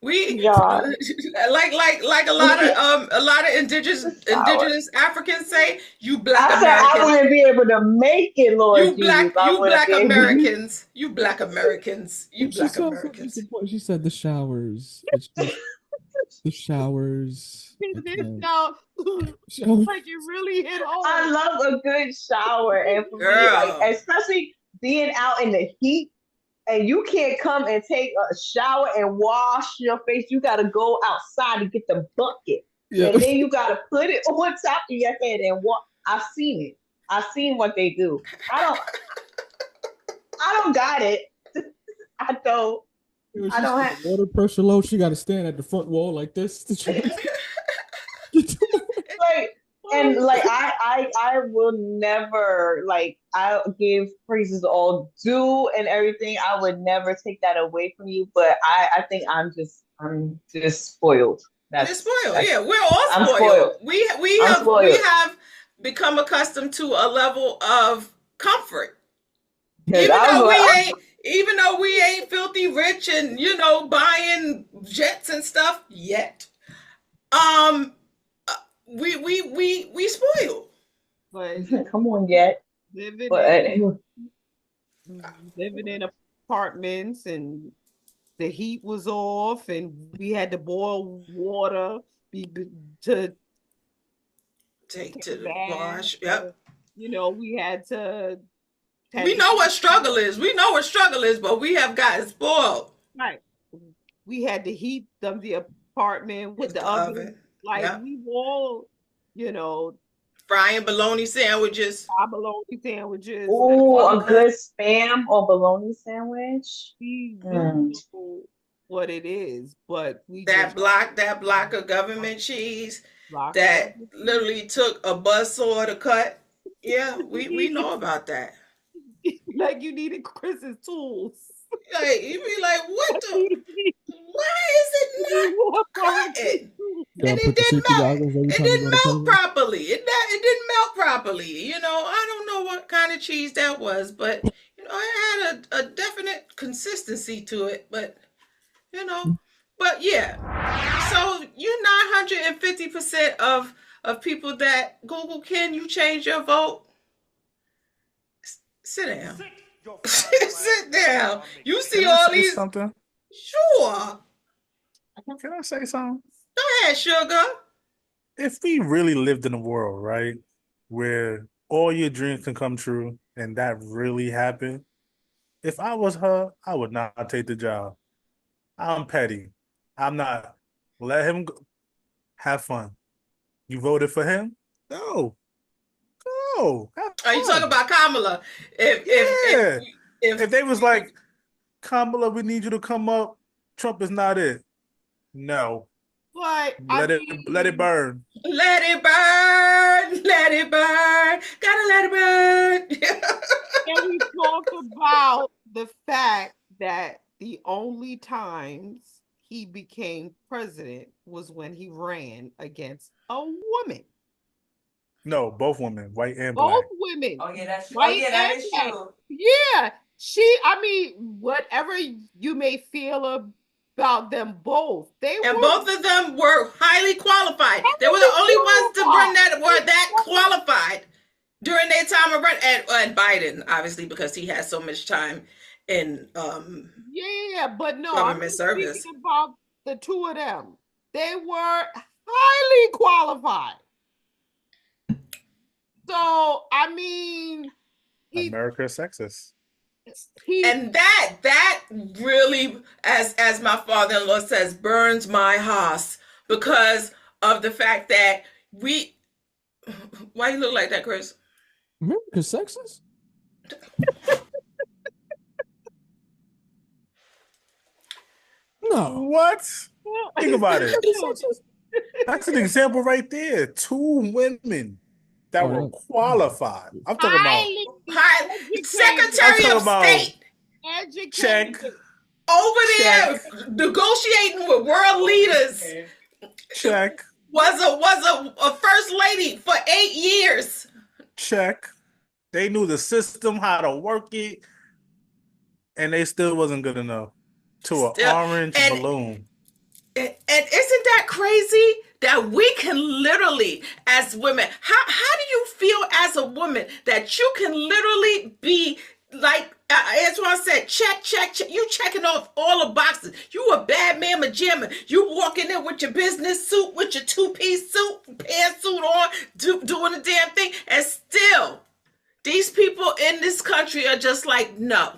We Yeah. like a lot of indigenous Africans say, you black I said I Americans. wouldn't be able to make it, Lord Jesus. I You wouldn't black be able to- Americans. You black Americans. You She black said Americans. something important. She said the showers. It's just the showers. No, Showers. like you really hit home. I love a good shower, and for me, like Girl. especially being out in the heat, and you can't come and take a shower and wash your face. You got to go outside and get the bucket, Yeah. and then you got to put it on top of your head and walk. I've seen it. I've seen what they do. I don't got it. I don't. I don't have. Water pressure low. She got to stand at the front wall like this. Like, and like I will never, like, I give praises all due and everything. I would never take that away from you, but I think I'm just spoiled. We're spoiled. Yeah, we're all I'm spoiled. spoiled. We have become accustomed to a level of comfort. Even though we ain't filthy rich and buying jets and stuff yet. We spoiled. But Come on, yet. living in apartments and the heat was off and we had to boil water to take to the bath. wash. Yep. We had to. We know what struggle is. But we have gotten spoiled. Right. We had to heat the apartment with the oven. Like, yep. we all, frying bologna sandwiches. Ooh, a good spam or bologna sandwich. what it is, but we That just block of government cheese block that government literally took a buzzsaw to cut. Yeah, we know about that. like you needed Chris's tools. Like you be like, what the? Why is it not cutting? Gotta And put the safety goggles every it time you didn't go to melt Publix. properly. It didn't melt properly. You know, I don't know what kind of cheese that was, but you know, it had a definite consistency to it. But you know, but yeah. So you 950% of people that Google, can you change your vote? Sit down. Sit down. You see Can I all say these. something? Sure. Can I say something? Go ahead, sugar. If we really lived in a world, right, where all your dreams can come true and that really happened, if I was her, I would not take the job. I'm petty. I'm not. Let him go. Have fun. You voted for him? Go. Go. Have Are you talking fun. about Kamala? Yeah. If If they was like, Kamala, we need you to come up, Trump is not it. No. But Let it burn. let it burn, let it burn, gotta let it burn. and we talked about the fact that the only times he became president was when he ran against a woman. No, both women, white and Both black. women. Oh yeah, that's White oh yeah, that and is black. true. Yeah. I mean, whatever you may feel about them both, And were both of them were highly qualified. They were the only ones to bring that were that qualified during their time of run. And Biden, obviously, because he has so much time in yeah, but no, government I'm service. speaking about the two of them. They were highly qualified. So I mean, America is sexist. And that really, as my father-in-law says, burns my heart because of the fact that we. Why you look like that, Chris? America's sexist? No. What? Think about it. That's an example right there. Two women that were qualified. I'm talking about Secretary of State. Educated. Check. Over there negotiating with world leaders. Check. Was a first lady for 8 years. Check. They knew the system, how to work it, and they still wasn't good enough to an orange balloon. And isn't that crazy that we can literally, as women, how do you feel as a woman that you can literally be like, as I said, check, you checking off all the boxes. You a bad mamma jamma. You walking in with your business suit, with your two-piece suit, pantsuit on, doing the damn thing, and still, these people in this country are just like, no.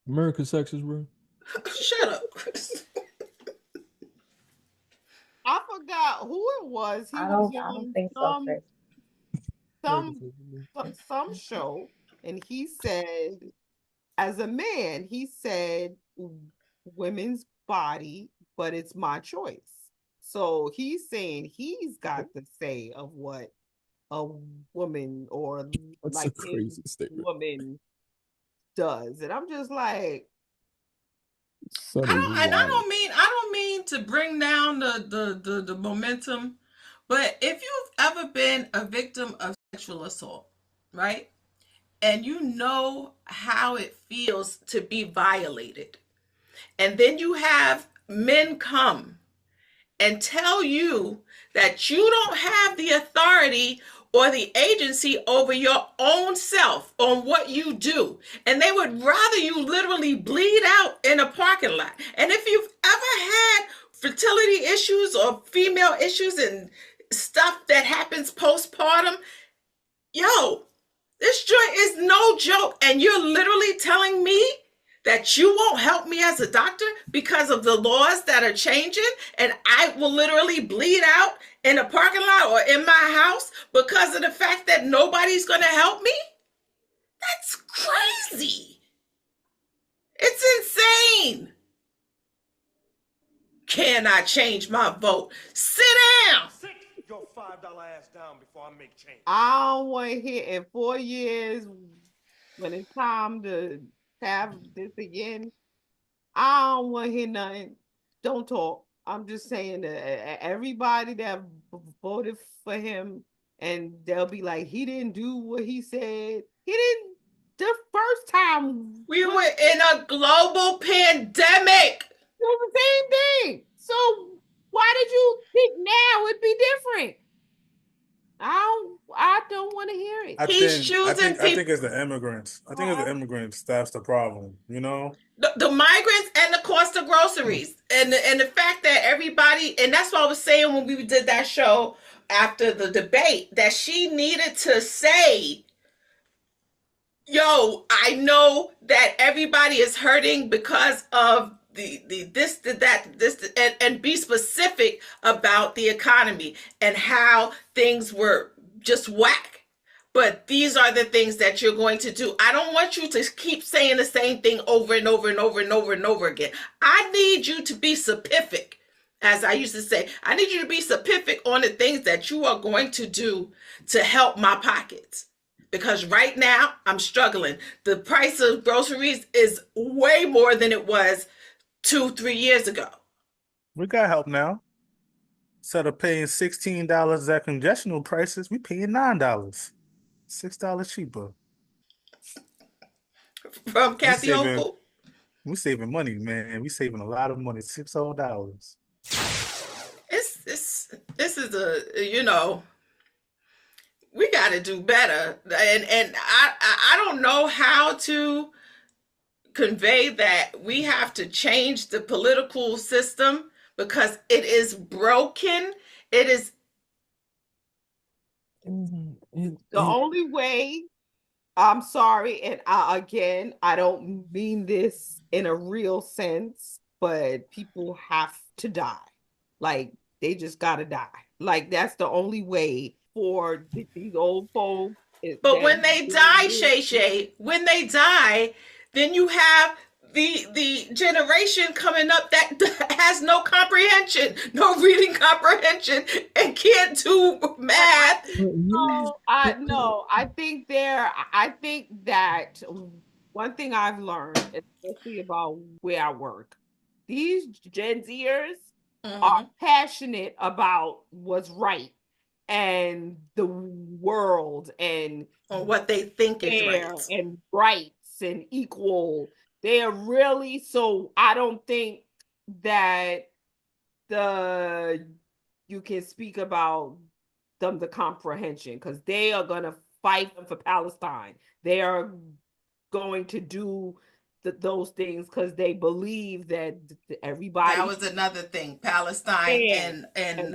America's sexist, bro. Shut up, Chris. I forgot who it was. I don't think so, Chris. Some show, and he said, as a man, he said, women's body, but it's my choice. So he's saying he's got the say of what a woman or That's like a crazy statement. woman does, and I'm just like, I don't mean to bring down the momentum, but if you've ever been a victim of sexual assault, right? And you know how it feels to be violated. And then you have men come and tell you that you don't have the authority or the agency over your own self on what you do. And they would rather you literally bleed out in a parking lot. And if you've ever had fertility issues or female issues and stuff that happens postpartum, yo, this joint is no joke. And you're literally telling me that you won't help me as a doctor because of the laws that are changing, and I will literally bleed out in a parking lot or in my house because of the fact that nobody's going to help me? That's crazy. It's insane. Can I change my vote? Sit down. Sit your $5 ass down before I make change. I don't want to hear in 4 years when it's time to have this again. I don't want to hear nothing. Don't talk. I'm just saying that everybody that voted for him, and they'll be like, he didn't do what he said. He didn't. The first time We were in a global pandemic. it was the same thing. So why did you think now it'd be different? I don't want to hear it. I choosing think it's the immigrants. I think it's the immigrants that's the problem. You know, the migrants and the cost of groceries and the fact that everybody, and that's what I was saying when we did that show after the debate, that she needed to say, yo, I know that everybody is hurting because of the this, the that, this, and be specific about the economy and how things were just whack. But these are the things that you're going to do. I don't want you to keep saying the same thing over and over and over and over and over again. I need you to be specific. As I used to say, I need you to be specific on the things that you are going to do to help my pockets. Because right now, I'm struggling. The price of groceries is way more than it was 2-3 years ago. we got help now. Instead of paying $16 at congressional prices, we paying $9, $6 cheaper. From Kathy saving- Hochul. We saving money, man. We saving a lot of money. $6. This is we got to do better, and I don't know how to convey that we have to change the political system because it is broken. It is The only way, I'm sorry, and I don't mean this in a real sense, but people have to die. Like, they just gotta die. Like, that's the only way for these old folks. But when they die, Shay, when they die, then you have the generation coming up that has no comprehension, no reading comprehension, and can't do math. I think that one thing I've learned, especially about where I work, these Gen Zers are passionate about what's right and the world and on what they think is right and rights and equal. They are really, so I don't think that you can speak about them the comprehension, because they are gonna fight for Palestine. They are going to do those things because they believe that everybody. That was another thing. Palestine and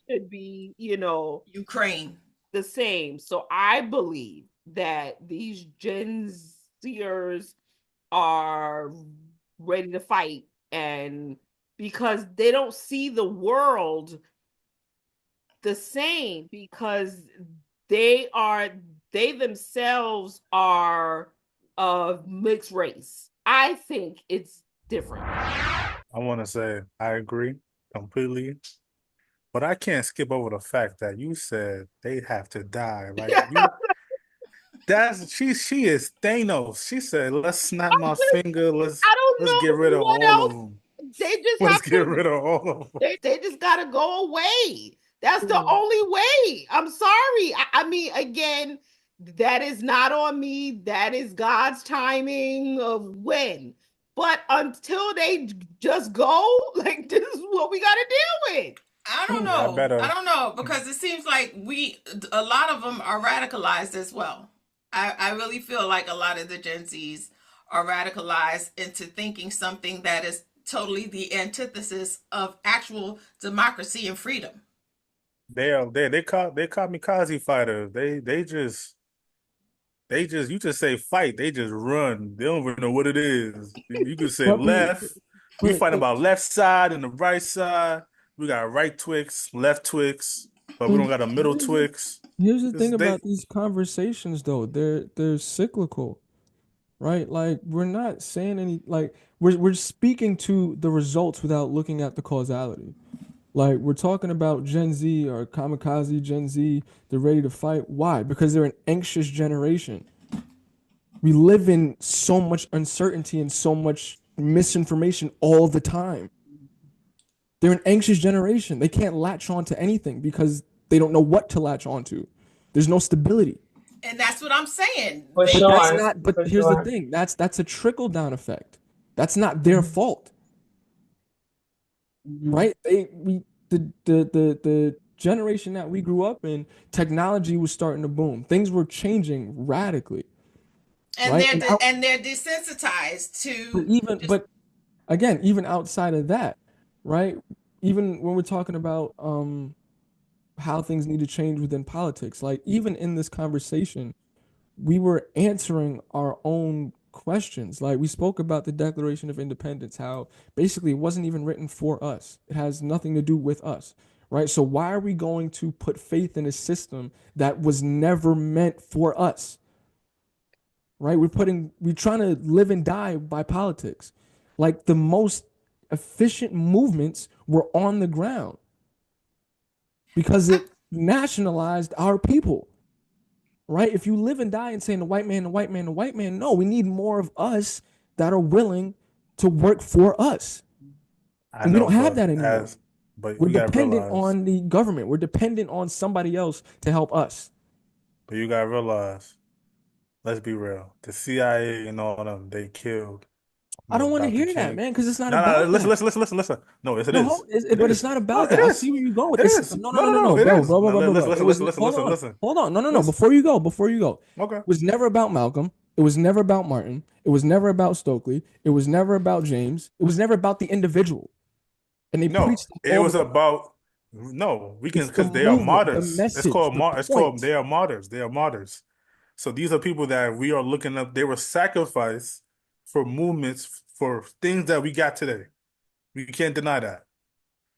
should be, Ukraine the same. So I believe that these Gen Zers are ready to fight, and because they don't see the world the same, because they themselves are of mixed race. I think it's different. I want to say I agree completely, but I can't skip over the fact that you said they'd have to die. Like she is Thanos. She said, "Let's snap my finger. Let's get rid of all of them. They just let's get rid of all of them. They just gotta go away. That's the only way. I'm sorry. I mean, again, that is not on me. That is God's timing of when. But until they just go, like, this is what we got to deal with. I don't know, because it seems like a lot of them are radicalized as well. I really feel like a lot of the Gen Zs are radicalized into thinking something that is totally the antithesis of actual democracy and freedom. They kamikaze fighters. You just say fight, they just run. They don't even know what it is. You can say left. We fight about left side and the right side. We got right Twix, left Twix, but we don't got a middle Twix. Here's the thing about these conversations, though. They're cyclical. right? Like we're not saying any like we're speaking to the results without looking at the causality. Like we're talking about Gen Z or kamikaze Gen Z, they're ready to fight. Why? Because they're an anxious generation. We live in so much uncertainty and so much misinformation all the time. They're an anxious generation. They can't latch on to anything because they don't know what to latch on to. There's no stability. And that's what I'm saying. For But sure. that's not, but For here's sure. the thing. That's a trickle down effect. That's not their fault. Right? The generation that we grew up in, technology was starting to boom. Things were changing radically. And Right? they're desensitized But to but again, even outside of that, right? Even when we're talking about how things need to change within politics, like even in this conversation, we were answering our own questions. Like we spoke about the Declaration of Independence, how basically it wasn't even written for us. It has nothing to do with us, right? So why are we going to put faith in a system that was never meant for us? Right? We're trying to live and die by politics. Like the most efficient movements were on the ground because it nationalized our people. Right? If you live and die and saying the white man, the white man, the white man, no, we need more of us that are willing to work for us. And we don't have that anymore. But We're you gotta dependent realize, on the government. We're dependent on somebody else to help us. but you gotta realize, let's be real. The CIA and all them, they killed I don't want to Dr. hear that, King. man, because it's not No, no, about listen, that. listen, listen, listen, listen. No, yes, it No, is. It but it's is. not No, about it that. I is. see where you're going with It this. is. No, No, no, no, it bro, is. bro, bro, No, bro, bro, bro. listen, It was listen, listen, hold listen, on, listen. hold on. No, Listen. Before you go. Okay. It was never about Malcolm. It was never about Martin. It was never about Stokely. It was never about James. It was never about the individual. And they No, preached it all was the about no. We can it's the because they are movement, the martyrs. It's message, called the It's called point. they are martyrs. They are martyrs. So these are people that we are looking up. They were sacrificed for movements for things that we got today. We can't deny that.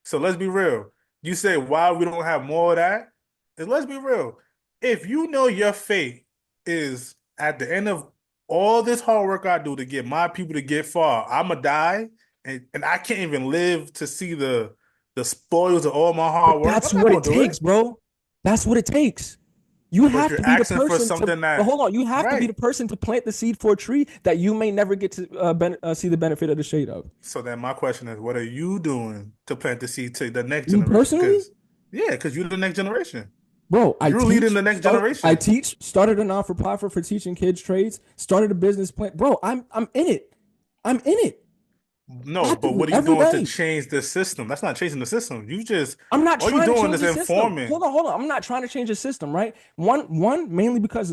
So let's be real. You say why we don't have more of that? And let's be real. If you know your fate is at the end of all this hard work I do to get my people to get far, I'ma die and I can't even live to see the spoils of all my hard But work. that's I'm not what it gonna do takes, it. bro. That's what it takes. You But have you're to be the asking for person to. something But that hold on, you have to be right. the person to plant the seed for a tree that you may never get to see the benefit of the shade of. So then my question is, what are you doing to plant the seed to the next Me generation? personally, Because you're the next generation. bro, You're leading the next I generation. teach, started a non-for-profit for teaching kids trades, started a business plan. Bro, I'm in it. I'm in it. No, but Actively what are you every doing to day. change the system? That's not changing the system. You just I'm not all you trying to doing change is the system. informing. Hold on. I'm not trying to change the system, right? One mainly because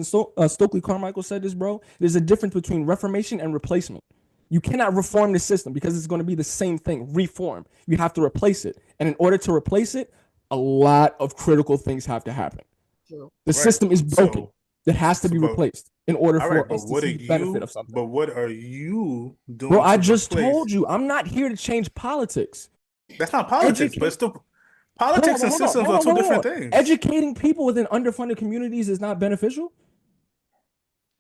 Stokely Carmichael said this, bro. There's a difference between reformation and replacement. You cannot reform the system because it's going to be the same thing. Reform. You have to replace it, and in order to replace it, a lot of critical things have to happen. True. The Right. system is broken. It has to be But replaced in order all right, for us to see the benefit of something. but what are you Bro, doing I to just replace? told you, I'm not here to change politics. That's not politics, but Educate. it's still politics and systems are two Hold different on. things. Educating people within underfunded communities is not beneficial.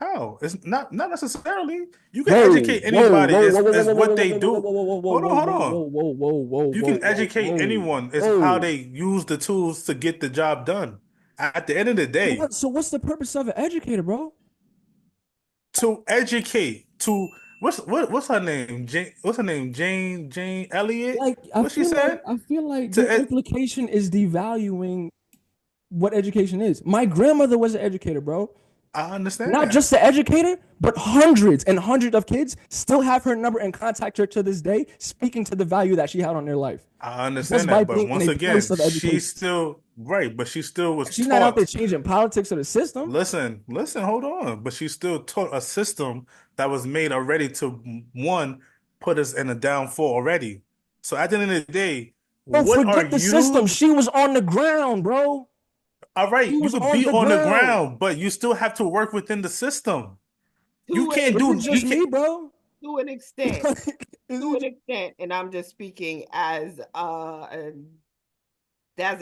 How? It's not necessarily. You can Whoa, educate whoa, anybody whoa, whoa, whoa, as whoa, what whoa, they whoa, whoa, do. whoa, whoa, Hold on, whoa, hold whoa, on. whoa, whoa, whoa, whoa, You whoa, can whoa, educate whoa, anyone as how whoa. they use the tools to get the job done. At the end of the day, So what's the purpose of an educator, bro? to educate, to what's her name? What's her name? Jane Elliott. Like What she said? I feel like your To implication is devaluing what education is. My grandmother was an educator, bro. I understand Not that. just the educator, but hundreds and hundreds of kids still have her number and contact her to this day, speaking to the value that she had on their life. I Just understand by that. But being in once a place again, of she's education. still right, but she still was She's not out there taught. changing politics or the system. Listen, hold on. But she still taught a system that was made already to one put us in a downfall already. So at the end of the day, Bro, what are forget the system. you? She was on the ground, bro. All She right, you was could on be the on the ground. ground, but you still have to work within the system. You To can't Was an it do you just can't me, bro? to an extent. Is To it an extent, and I'm just speaking as a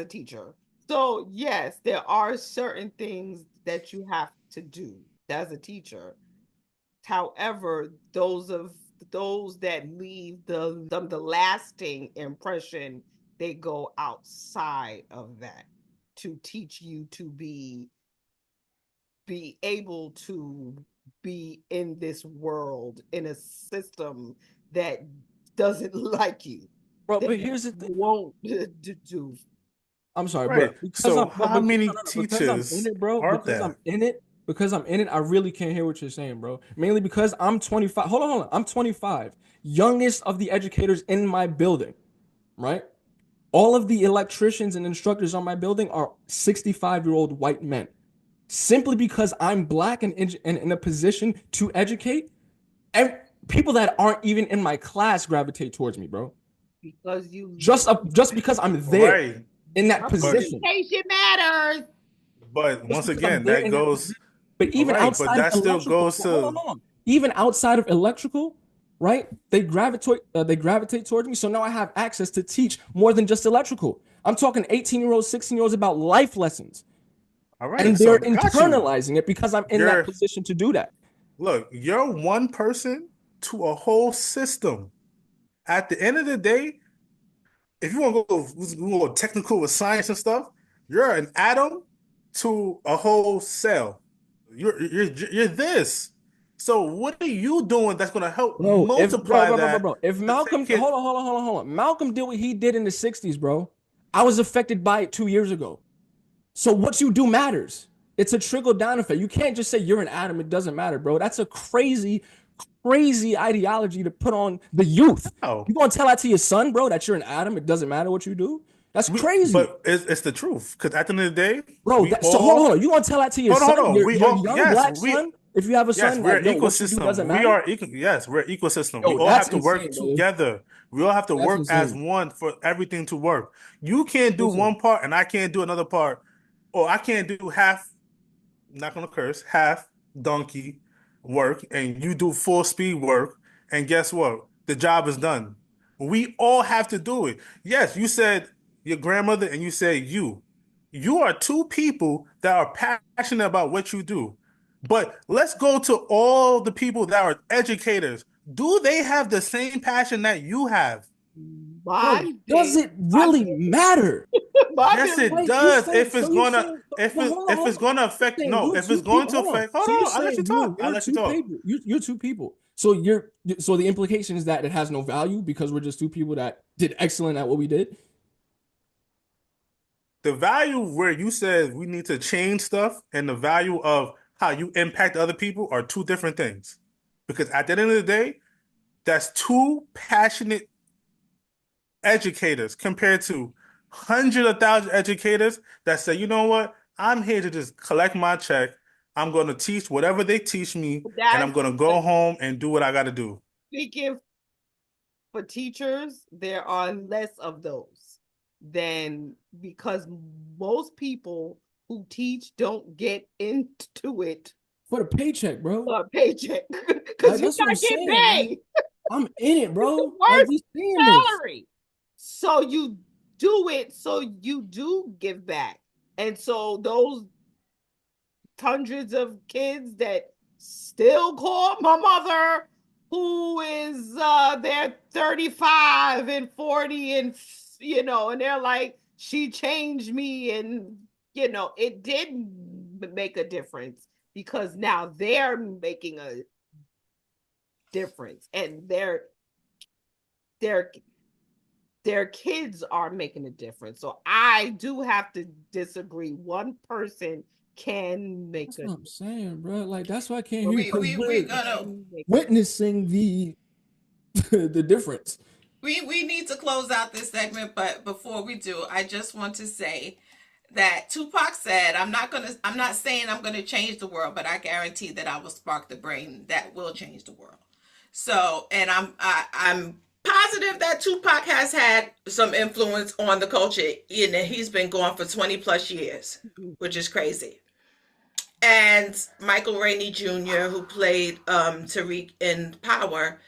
teacher. So yes, there are certain things that you have to do as a teacher. However, those that leave the lasting impression, they go outside of that to teach you to be able to be in this world in a system that doesn't like you. Bro, That but here's the thing. won't do. I'm sorry, Right. but because So I'm but, how but, many no, no, no, because I'm in teachers it, bro. are Because I'm there? in it. Because I'm in it, I really can't hear what you're saying, bro. Mainly because I'm 25. Hold on. I'm 25, youngest of the educators in my building, right? All of the electricians and instructors on my building are 65-year-old white men. Simply because I'm black and in a position to educate, and people that aren't even in my class gravitate towards me, bro. Because you Just because I'm there Right. in that But position. representation matters. Just once because I'm again, there that in that goes position. But all even right, but outside of that still electrical, goes hold on, to hold on. Even outside of electrical, right? They gravitate towards me. So now I have access to teach more than just electrical. I'm talking 18-year-olds, 16-year-olds about life lessons. all right. And they're So got you. internalizing it because I'm in that You're position to do that. look, you're one person to a whole system. At the end of the day, if you want to go technical with science and stuff, you're an atom to a whole cell. You're this. So what are you doing that's going to help Bro, multiply that if to Malcolm, take it? hold on. Malcolm did what he did in the 60s, bro. I was affected by it 2 years ago. So what you do matters. It's a trickle down effect. You can't just say you're an atom. It doesn't matter, bro. That's a crazy, crazy ideology to put on the youth. Oh, You gonna tell that to your son, bro, that you're an atom? It doesn't matter what you do. That's crazy, but it's the truth. Because at the end of the day, bro. we So hold on, all You gonna tell that to your hold son, on. We your all young black son? If you have a yes, son, we're like, an yo, what you do ecosystem. doesn't We matter. are yes, we're an ecosystem. We Yo, all that's have to work insane, brother. together. We all have to That's work as insane. one for everything to work. You can't do Listen, one part and I can't do another part. Or I can't do half, not gonna curse, half donkey work and you do full speed work. And guess what? The job is done. We all have to do it. Yes, you said your grandmother and you said you. You are two people that are passionate about what you do. But let's go to all the people that are educators. Do they have the same passion that you have? bro, My does thing, it really matter? my Yes, thing, it Wait, you does. saying If it's so? You gonna saying if no? it Hold on, if hold it's on. gonna You affect saying no, you if it's two going people? to Hold on. affect hold So you're on, I'll let you saying talk. I'll you're let you two talk. people. You're two people. So the implication is that it has no value because we're just two people that did excellent at what we did. The value where you said we need to change stuff and the value of how you impact other people are two different things. Because at the end of the day, that's two passionate educators compared to hundreds of thousands of educators that say, you know what, I'm here to just collect my check. I'm going to teach whatever they teach me, and I'm that's going to go home and do what I got to do. speaking for teachers, there are less of those than because most people who teach don't get into it For the paycheck, bro. for a paycheck because Like you're that's what I'm not getting saying. Like paid. I'm in it, It's the bro. Like worst we saying this. salary. So you do it so you do give back. And so those hundreds of kids that still call my mother who is they're 35 and 40 and and they're like she changed me and it did make a difference because now they're making a difference and their their kids are making a difference. So I do have to disagree. One person can make That's a what I'm saying, bro. Like that's why I can't well, hear you We because we we we're gonna witnessing the the difference. we need to close out this segment, but before we do, I just want to say that Tupac said, I'm not saying I'm gonna change the world, but I guarantee that I will spark the brain that will change the world. So, and I'm positive that Tupac has had some influence on the culture. He's been gone for 20 plus years, which is crazy. And Michael Rainey Jr., who played Tariq in Power,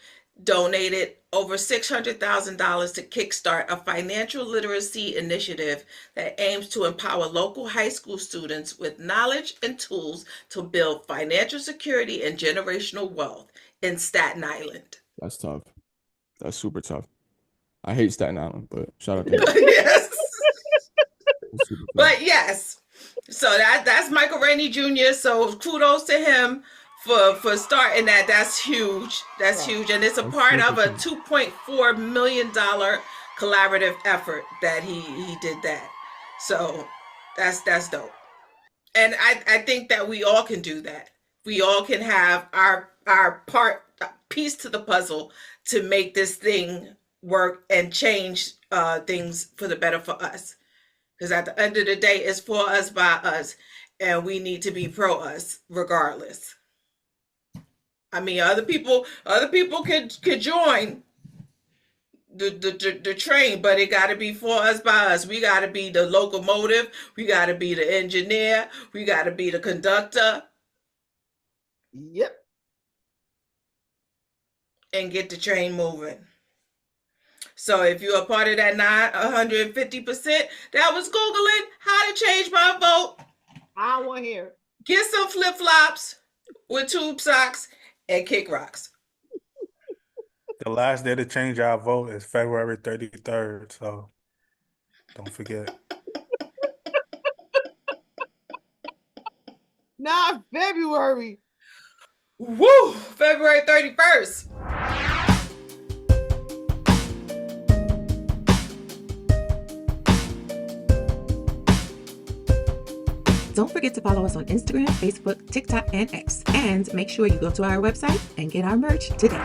donated over $600,000 to kickstart a financial literacy initiative that aims to empower local high school students with knowledge and tools to build financial security and generational wealth in Staten Island. That's tough. That's super tough. I hate Staten Island, but shout out to him. Yes. It's super tough. But yes, so that's Michael Rainey Jr. So kudos to him for starting that. That's huge. That's huge, and it's a part of a $2.4 million collaborative effort that he did that. So that's dope. And I think that we all can do that. We all can have our piece to the puzzle to make this thing work and change things for the better for us. Because at the end of the day, it's for us, by us, and we need to be pro us regardless. I mean, other people could join the train, but it got to be for us, by us. We got to be the locomotive. We got to be the engineer. We got to be the conductor. Yep. And get the train moving. So if you're a part of that 150%, that was Googling how to change my vote. I don't want to hear. Get some flip-flops with tube socks and kick rocks. The last day to change our vote is February 33rd, so don't forget. Not February. Woo! February 31st. Don't forget to follow us on Instagram, Facebook, TikTok, and X. And make sure you go to our website and get our merch today.